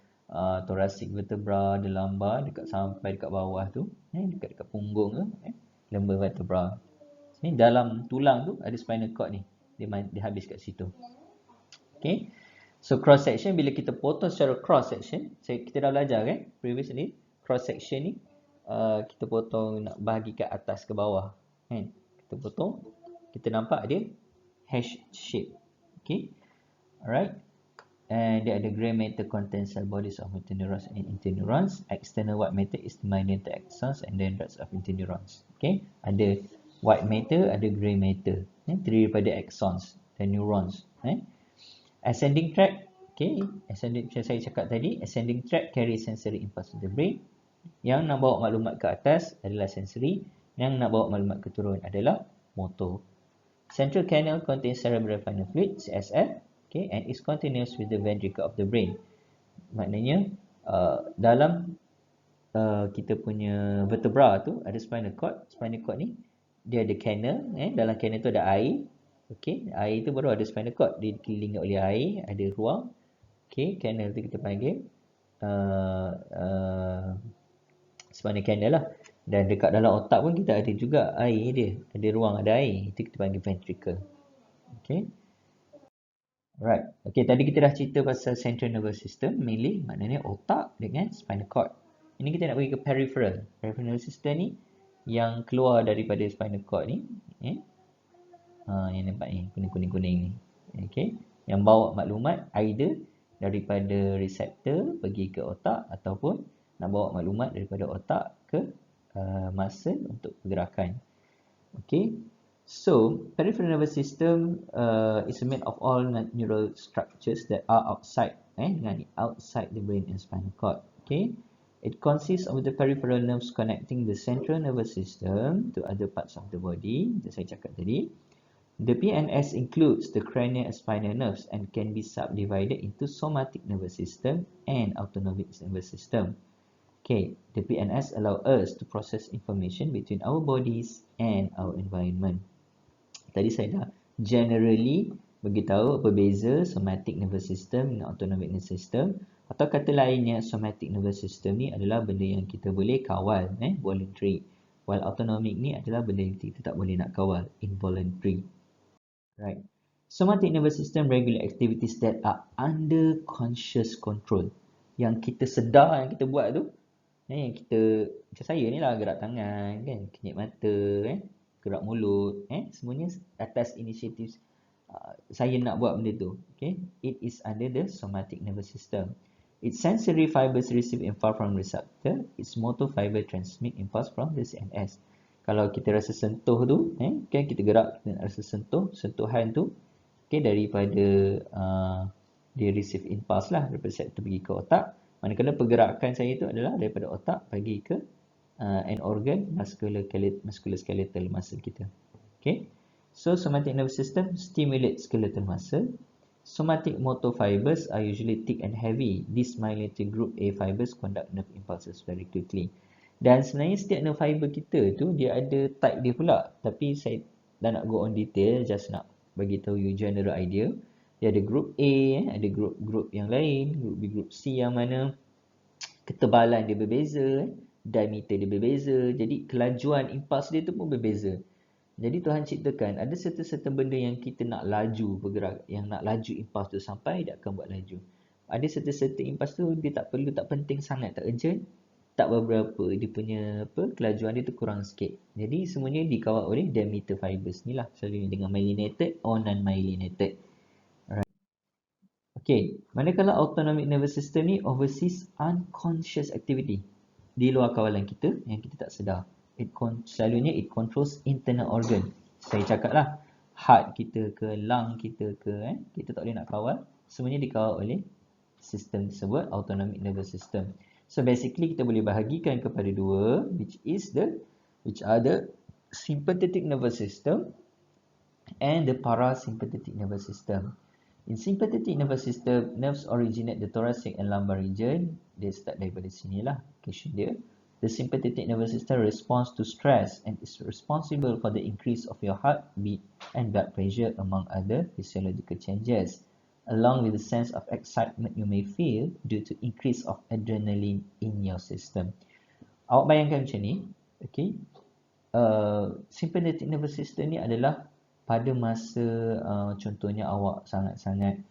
thoracic vertebra, ada lumbar sampai dekat bawah tu, dekat punggung tu, lumbar vertebra. Ni dalam tulang tu ada spinal cord ni. Dia habis kat situ. Okay. So cross section, bila kita potong secara cross section, kita dah belajar kan previously, cross section ni kita potong nak bahagi ke atas ke bawah. Kita potong, kita nampak dia hash shape. Okay. Alright. And dia ada grey matter contains cell bodies of motor neurons and interneurons. External white matter is the myelin axons and dendrites of interneurons. Okay. Ada white matter, ada grey matter. Terdiri daripada axons dan neurons. Ascending tract. Okay. Ascending tract saya cakap tadi. Ascending tract carry sensory impulse to the brain. Yang nak bawa maklumat ke atas adalah sensory. Yang nak bawa maklumat ke turun adalah motor. Central canal contains cerebral spinal fluid, CSF, okay, and is continuous with the ventricle of the brain. Maknanya dalam kita punya vertebra tu ada spinal cord. Spinal cord ni dia ada canal, dalam canal tu ada air. Okay, air tu baru ada spinal cord. Dia dikelilingi oleh air, ada ruang. Okay, canal tu kita panggil spinal canal lah. Dan dekat dalam otak pun kita ada juga air dia. Ada ruang, ada air. Itu kita panggil ventricle. Okay. Alright. Okay, tadi kita dah cerita pasal central nervous system. Mainly maknanya otak dengan spinal cord. Ini kita nak pergi ke peripheral. Peripheral nervous system ni yang keluar daripada spinal cord ni. Yang nampak ni, kuning-kuning ni. Okay. Yang bawa maklumat either daripada reseptor pergi ke otak ataupun nak bawa maklumat daripada otak ke muscle untuk pergerakan. Okay. So, peripheral nervous system is made of all neural structures that are outside outside the brain and spinal cord. Okay. It consists of the peripheral nerves connecting the central nervous system to other parts of the body. Yang saya cakap tadi. The PNS includes the cranial and spinal nerves and can be subdivided into somatic nervous system and autonomic nervous system. Okay, the PNS allow us to process information between our bodies and our environment. Tadi saya dah generally beritahu apa beza somatic nervous system dengan autonomic nervous system. Atau kata lainnya, somatic nervous system ni adalah benda yang kita boleh kawal, voluntary. While autonomic ni adalah benda yang kita tak boleh nak kawal, involuntary. Right. Somatic nervous system regulate activities that are under conscious control. Yang kita sedar yang kita buat tu, yang kita, macam saya ni lah, gerak tangan, kan, kenyit mata, gerak mulut, semuanya atas inisiatif saya nak buat benda tu. Okay, it is under the somatic nervous system. Its sensory fibers receive impulse from receptor. Its motor fiber transmit impulse from the CNS. Kalau kita rasa sentuh tu, kan kita gerak, kita rasa sentuhan tu, okay, daripada dia receive impulse lah daripada receptor pergi ke otak. Manakala pergerakan saya tu adalah daripada otak pergi ke an organ musculoskeletal muscle kita. Okay. So somatic nervous system stimulates skeletal muscle. Somatic motor fibers are usually thick and heavy. These myelinated group A fibers conduct nerve impulses very quickly. Dan sebenarnya setiap nerve fiber kita tu dia ada type dia pula. Tapi saya dah nak go on detail, just nak bagi tahu you general idea. Dia ada group A, ada group yang lain, group B, group C yang mana ketebalan dia berbeza, diameter dia berbeza. Jadi kelajuan impuls dia tu pun berbeza. Jadi Tuhan ciptakan ada serta-serta benda yang kita nak laju bergerak, yang nak laju impuls tu sampai dia akan buat laju. Ada serta-serta impuls tu dia tak perlu, tak penting sangat, tak urgent, tak berapa, dia punya kelajuan dia tu kurang sikit. Jadi semuanya dikawal oleh diameter fibers ni lah, selalunya dengan myelinated or non-myelinated. Alright. Okay, manakala autonomic nervous system ni oversees unconscious activity di luar kawalan kita yang kita tak sedar. Selalunya it controls internal organ. Saya cakap lah, heart kita ke, lung kita ke, kita tak boleh nak kawal. Semuanya dikawal oleh sistem tersebut, autonomic nervous system. So basically kita boleh bahagikan kepada dua, which are the sympathetic nervous system and the parasympathetic nervous system. In sympathetic nervous system, nerves originate the thoracic and lumbar region. Dia start daripada sinilah location dia. The sympathetic nervous system responds to stress and is responsible for the increase of your heartbeat and blood pressure among other physiological changes, along with the sense of excitement you may feel due to increase of adrenaline in your system. Awak bayangkan macam ni, okay? Sympathetic nervous system ni adalah pada masa contohnya awak sangat-sangat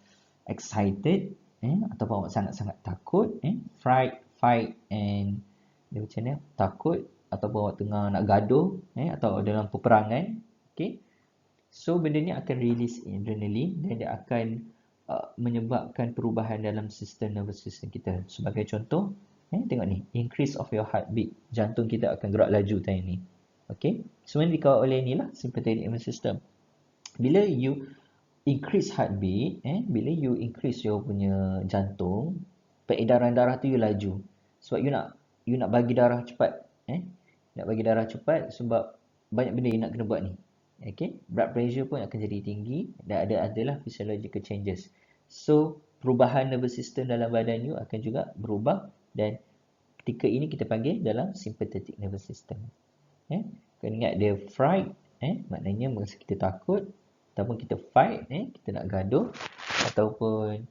excited, ataupun awak sangat-sangat takut, fright, fight and dia macam ni, takut, ataupun awak tengah nak gaduh, atau dalam peperangan, okay? So benda ni akan release adrenaline dan dia akan menyebabkan perubahan dalam sistem nervous system kita. Sebagai contoh, tengok ni, increase of your heartbeat, jantung kita akan gerak laju time ni. Okay, semuanya dikawal oleh ni lah sympathetic nervous system. Bila you increase heartbeat, bila you increase your punya jantung, peredaran darah tu you laju. Sebab you nak bagi darah cepat, nak bagi darah cepat sebab banyak benda you nak kena buat ni. Okay, blood pressure pun akan jadi tinggi dan adalah physiological changes. So perubahan nervous system dalam badan you akan juga berubah dan ketika ini kita panggil dalam sympathetic nervous system. Kena ingat dia fright, maknanya masa kita takut, ataupun kita fight, kita nak gaduh, ataupun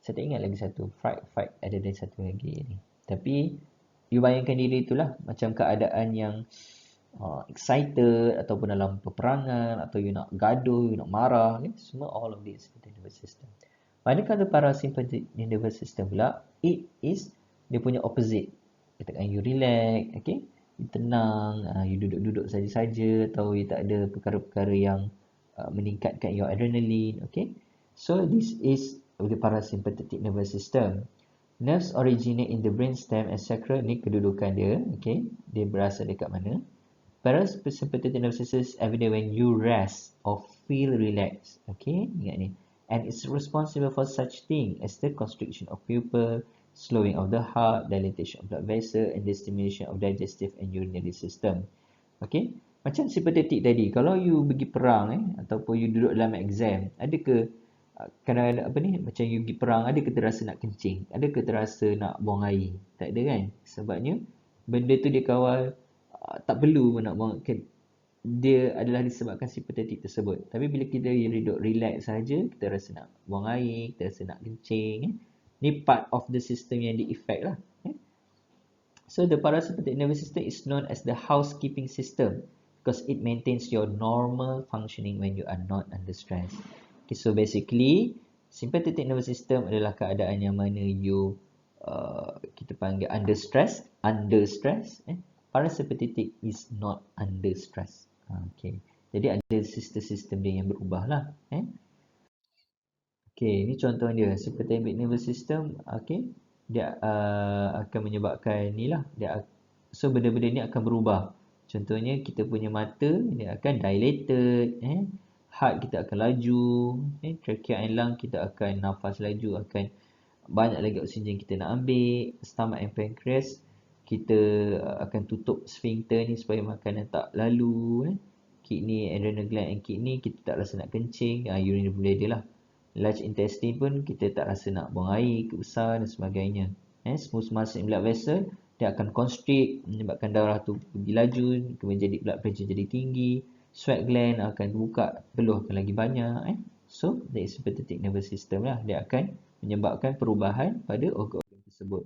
saya tak ingat lagi satu, fight, ada satu lagi ni. Tapi you bayangkan diri itulah macam keadaan yang excited ataupun dalam peperangan, atau you nak gaduh, you nak marah, semua all of this sympathetic nervous system. Manakala parasympathetic nervous system pula, it is dia punya opposite. Katakan you relax, okay, you tenang, you duduk-duduk saja-saja, atau you tak ada perkara-perkara yang meningkatkan your adrenaline, okay. So this is the parasympathetic nervous system. Nerves originate in the brainstem and sacral. Ni kedudukan dia, okay. Dia berasal dekat mana? Parasympathetic nervous system is evident when you rest or feel relaxed, okay. Ingat ni. And it's responsible for such thing as the constriction of pupil, slowing of the heart, dilatation of blood vessel, and the stimulation of digestive and urinary system. Okay. Macam simpatetik tadi, kalau you pergi perang ataupun you duduk dalam exam, ada ke kadang-kadang macam you pergi perang, ada ke terasa nak kencing, ada ke terasa nak buang air? Tak ada kan? Sebabnya benda tu dia kawal, tak perlu nak buang, dia adalah disebabkan simpatetik tersebut. Tapi bila kita duduk relax saja, kita rasa nak buang air, kita rasa nak kencing, ni part of the system yang di-effect lah. So the parasympathetic nervous system is known as the housekeeping system because it maintains your normal functioning when you are not under stress. Okay, so basically sympathetic nervous system adalah keadaan yang mana you kita panggil under stress. Parasympathetic is not under stress. Okay, jadi ada sistem-sistem dia yang berubah lah. Okey, ni contoh dia. Sympathetic nervous system, okey, dia akan menyebabkan ni lah. So benda-benda ni akan berubah. Contohnya kita punya mata dia akan dilated, heart kita akan laju, trachea and lung kita akan nafas laju, akan banyak lagi oksigen kita nak ambil. Stomach and pancreas kita akan tutup sphincter ni supaya makanan tak lalu. Kidney, adrenal gland and kidney kita tak rasa nak kencing, urinary bladder lah. Large intestine pun kita tak rasa nak buang air ke besar dan sebagainya. Smooth muscle in blood vessel dia akan constrict, menyebabkan darah tu pergi laju, kemudian jadi blood pressure jadi tinggi. Sweat gland akan buka, peluh akan lagi banyak. So that is sympathetic nervous system lah. Dia akan menyebabkan perubahan pada organ-organ tersebut.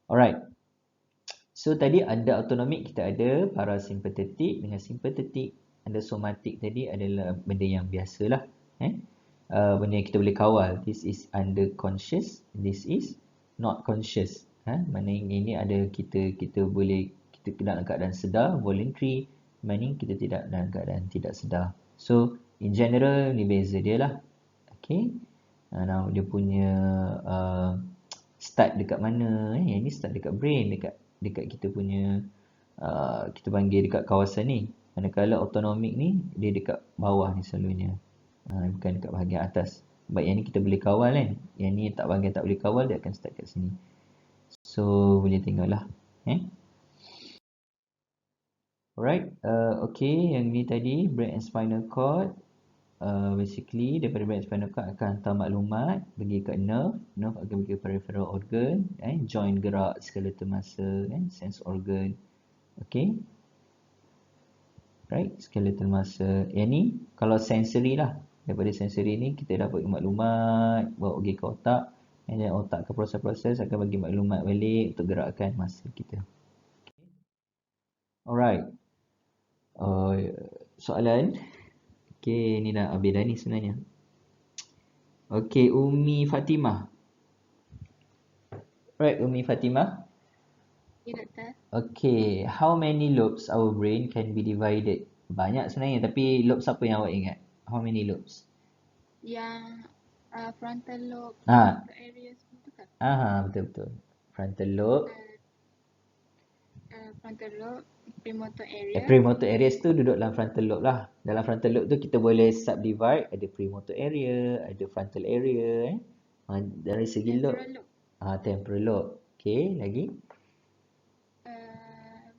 Alright. So tadi ada autonomic, kita ada parasympathetic dengan sympathetic. Ada somatic tadi adalah benda yang biasalah. Benda yang kita boleh kawal. This is under conscious, this is not conscious. Mana yang ini ada kita boleh, kita dalam keadaan sedar, voluntary, mana kita tidak dalam keadaan tidak sedar. So in general ni beza dia lah. Okay, dia punya start dekat mana. Yang ni start dekat brain, dekat kita punya kita panggil dekat kawasan ni. Manakala autonomic ni dia dekat bawah ni selalunya, bukan dekat bahagian atas. Sebab yang ni kita boleh kawal kan. Yang ni bahagian tak boleh kawal, dia akan start kat sini. So boleh tengoklah. Alright, okay, yang ni tadi brain and spinal cord. Basically daripada brain and spinal cord akan hantar maklumat pergi ke nerve akan pergi ke peripheral organ, joint gerak, skeletal muscle, sense organ. Okay, right, skeletal muscle. Yang ni kalau sensory lah. Daripada sensory ni kita dapat maklumat, bawa pergi ke otak, dan otak ke proses-proses akan bagi maklumat balik untuk gerakkan muscle kita. Alright, soalan. Okay, ni dah habis dah ni sebenarnya. Okay, Umi Fatimah. Right, Umi Fatimah. Ya, doktor. Okay, how many lobes our brain can be divided? Banyak sebenarnya, tapi lobes apa yang awak ingat? How many lobes? Yang frontal lobe, frontal areas itu kan? Betul-betul. Frontal lobe. Frontal lobe, premotor area. Premotor areas tu duduk dalam frontal lobe lah. Dalam frontal lobe tu kita boleh subdivide, ada premotor area, ada frontal area. Dari segi lobe. Temporal lobe. Okay, lagi?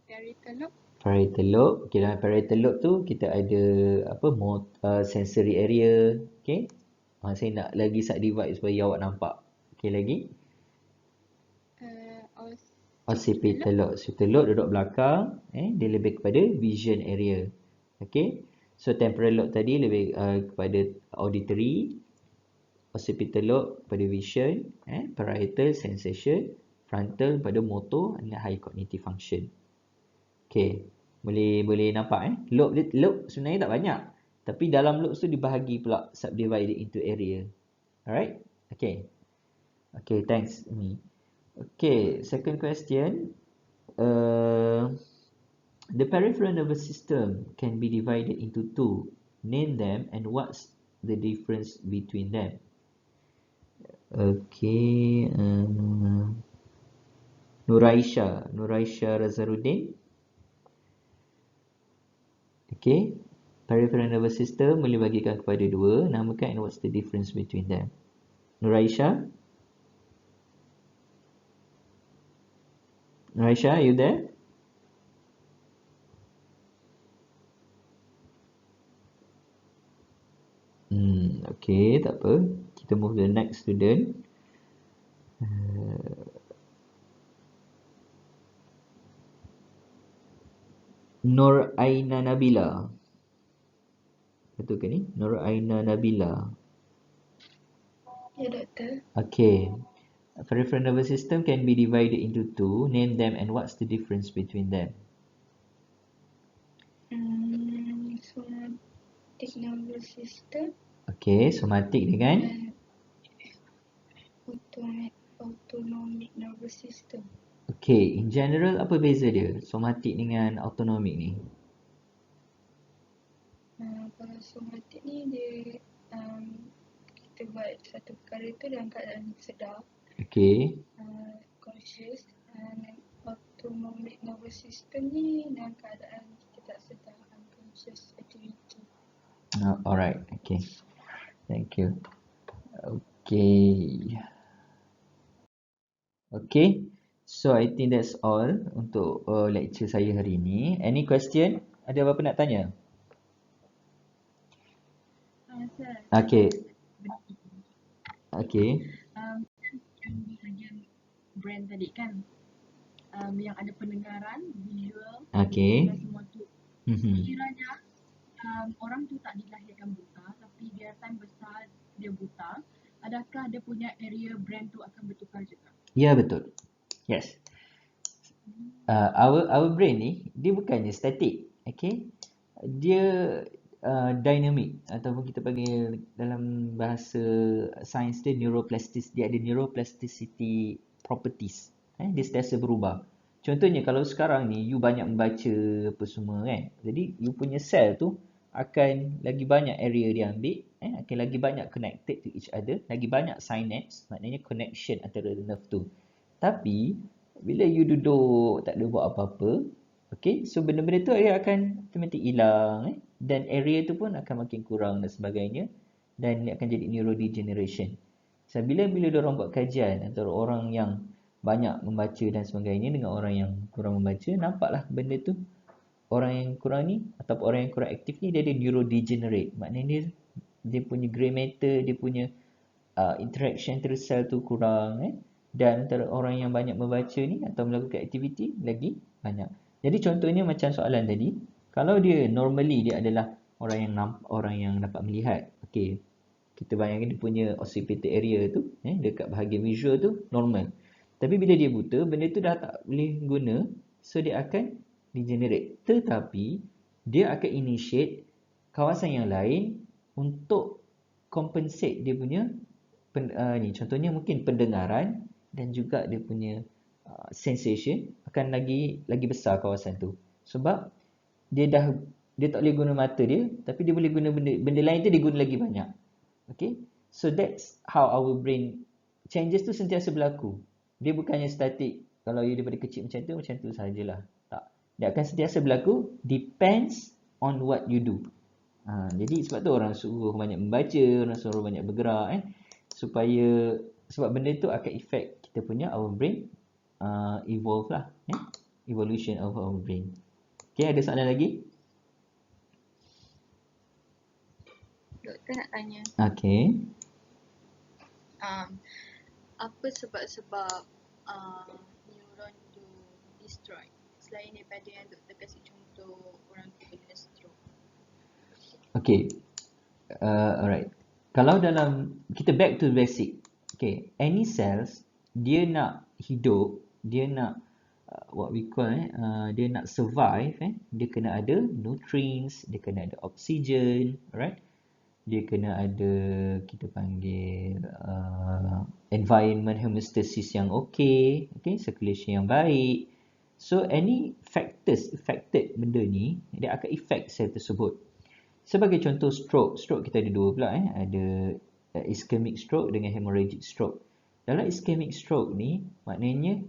Parietal lobe. Parietal lobe. Okay, dalam parietal lobe tu kita ada sensory area. Okay. Saya nak lagi subdivide supaya awak nampak. Okay, lagi? Occipital lobe. Occipital lobe duduk belakang. Dia lebih kepada vision area. Okay. So temporal lobe tadi lebih kepada auditory. Occipital lobe pada vision. Parietal sensation. Frontal pada motor and high cognitive function. Okay. Boleh nampak lobe sebenarnya tak banyak. Tapi dalam lobes tu dibahagi pula, subdivided into area. Alright? Okay. Okay, thanks. Okay, second question. The peripheral nervous system can be divided into two. Name them and what's the difference between them? Okay. Nuraisha Razaruddin. Okay. Peripheral nervous system boleh bagikan kepada dua. Namakan and what's the difference between them? Nuraisha? Nuraisha, are you there? Okay, tak apa. Kita move to the next student. Nur Aina Nabila. Betul ke ni? Nur Aina Nabila. Ya, doktor. Okay. Peripheral nervous system can be divided into two. Name them and what's the difference between them? Somatic nervous system. Okay, somatic dengan? Autonomic nervous system. Okay, in general apa beza dia? Somatic dengan autonomic ni? Kalau somatic ni dia kita buat satu perkara tu dalam keadaan sedar, Okay. conscious, dan waktu memulih nervous system ni dalam keadaan kita tak sedar, unconscious activity. Alright. Okay. Thank you. Okay. Okay. So I think that's all untuk lecture saya hari ini. Any question? Ada apa-apa nak tanya? Sir, Okay. Okay. yang bahagian brand tadi kan, yang ada pendengaran, visual, Okay. dan semua tu. Kiranya orang tu tak dilahirkan buta, tapi dia time besar dia buta, adakah dia punya area brand tu akan bertukar juga? Ya, betul. Yes. Our brain ni, dia bukannya static. Okay. Dia dynamic, ataupun kita panggil dalam bahasa sains dia neuroplasticity. Dia ada neuroplasticity properties. Dia sentiasa berubah. Contohnya kalau sekarang ni you banyak membaca apa semua kan. Jadi you punya sel tu akan lagi banyak area dia ambil, akan lagi banyak connected to each other, lagi banyak synapse, maknanya connection antara nerve tu. Tapi bila you duduk tak ada buat apa-apa, okay, so benda-benda tu dia akan automatic hilang, dan area tu pun akan makin kurang dan sebagainya, dan dia akan jadi neurodegeneration. So bila diorang buat kajian antara orang yang banyak membaca dan sebagainya dengan orang yang kurang membaca, nampaklah benda tu orang yang kurang ni ataupun orang yang kurang aktif ni dia ada neurodegenerate. Maknanya dia punya grey matter, dia punya interaction antara sel tu kurang, dan antara orang yang banyak membaca ni atau melakukan aktiviti lagi banyak. Jadi contohnya macam soalan tadi, kalau dia normally dia adalah orang yang dapat melihat. Okey. Kita bayangkan dia punya occipital area tu, dekat bahagian visual tu normal. Tapi bila dia buta, benda tu dah tak boleh guna, so dia akan degenerate. Tetapi dia akan initiate kawasan yang lain untuk compensate dia punya ni, contohnya mungkin pendengaran dan juga dia punya sensation akan lagi besar kawasan tu. Sebab dia tak boleh guna mata dia, tapi dia boleh guna benda lain tu, dia guna lagi banyak. Okay, so that's how our brain changes tu sentiasa berlaku. Dia bukannya static. Kalau you daripada kecil macam tu sajalah. Tak. Dia akan sentiasa berlaku, depends on what you do. Jadi sebab tu orang suruh banyak membaca, orang suruh banyak bergerak, sebab benda tu akan affect kita punya our brain evolve lah, evolution of our brain. Okay, ada soalan lagi? Doktor nak tanya, Okay. apa sebab-sebab neuron tu destroy? Selain daripada yang doktor kasih contoh orang tu kena stroke. Okay. Alright. Kalau dalam, kita back to basic. Okay, any cells, dia nak hidup, dia nak what we call dia nak survive, dia kena ada nutrients, dia kena ada oxygen, alright. Dia kena ada, kita panggil environment homeostasis yang okay, circulation yang baik. So any factors affected benda ni, dia akan affect sel tersebut. Sebagai contoh stroke kita ada dua pula, ada ischemic stroke dengan hemorrhagic stroke. Dalam ischemic stroke ni, maknanya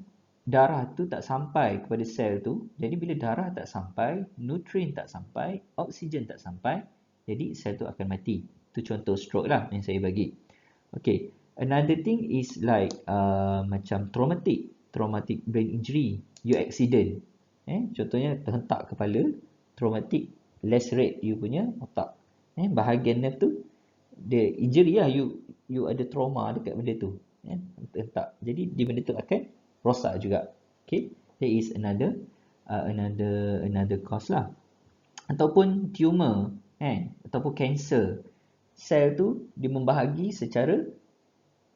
darah tu tak sampai kepada sel tu. Jadi bila darah tak sampai, nutrien tak sampai, oksigen tak sampai, jadi sel tu akan mati. Itu contoh stroke lah yang saya bagi. Okay, another thing is like macam traumatic brain injury, you accident. Contohnya terhentak kepala, traumatic, lacerate you punya otak. Bahagian nerve tu, dia injury lah, you ada trauma dekat benda tu. Terhentak. Jadi di benda tu akan rosak juga. Okay, there is another cause lah. Ataupun tumor, ataupun cancer. Sel tu dia membahagi secara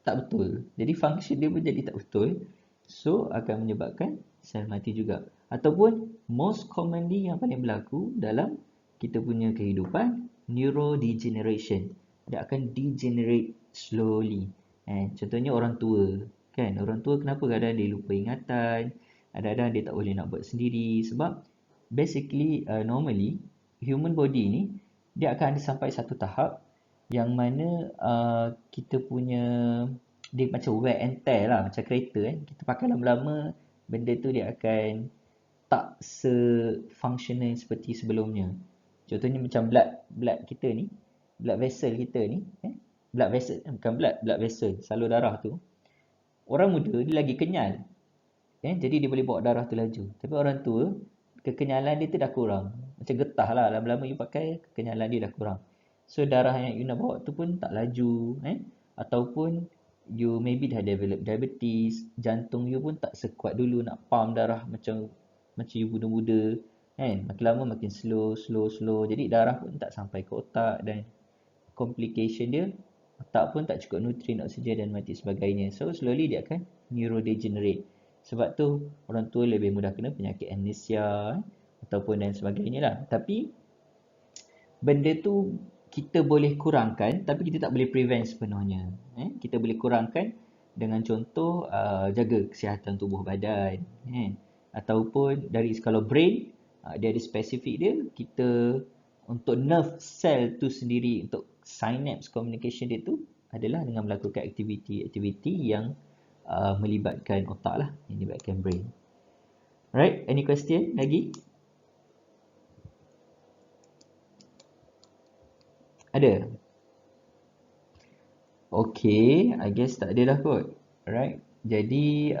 tak betul. Jadi function dia pun jadi tak betul. So akan menyebabkan sel mati juga. Ataupun most commonly yang paling berlaku dalam kita punya kehidupan, neurodegeneration. Dia akan degenerate slowly. Contohnya orang tua. Kan, orang tua kenapa kadang-kadang dia lupa ingatan, kadang-kadang dia tak boleh nak buat sendiri. Sebab basically normally human body ni dia akan ada sampai satu tahap yang mana kita punya dia macam wear and tear lah, macam kereta kita pakai lama-lama benda tu dia akan tak se-functional seperti sebelumnya. Contohnya macam blood kita ni, blood vessel kita ni, blood vessel bukan blood vessel, salur darah tu. Orang muda dia lagi kenyal. Jadi dia boleh bawa darah tu laju. Tapi orang tua kekenyalan dia tu dah kurang. Macam getah lah, lama-lama you pakai kekenyalan dia dah kurang. So darah yang you nak bawa tu pun tak laju, ataupun you maybe dah develop diabetes, jantung you pun tak sekuat dulu nak pump darah macam you muda-muda, makin lama makin slow. Jadi darah pun tak sampai ke otak dan complication dia otak pun tak cukup nutrien, oksigen dan mati sebagainya. So slowly dia akan neurodegenerate. Sebab tu orang tua lebih mudah kena penyakit amnesia ataupun dan sebagainya lah. Tapi benda tu kita boleh kurangkan tapi kita tak boleh prevent sepenuhnya. Kita boleh kurangkan dengan contoh jaga kesihatan tubuh badan, ataupun dari kalau brain dia ada spesifik dia, kita untuk nerve cell tu sendiri, untuk synapse communication dia tu adalah dengan melakukan aktiviti yang melibatkan otak lah, yang melibatkan brain. Alright, any question lagi? Ada? Okay, I guess tak ada dah kot. Alright, jadi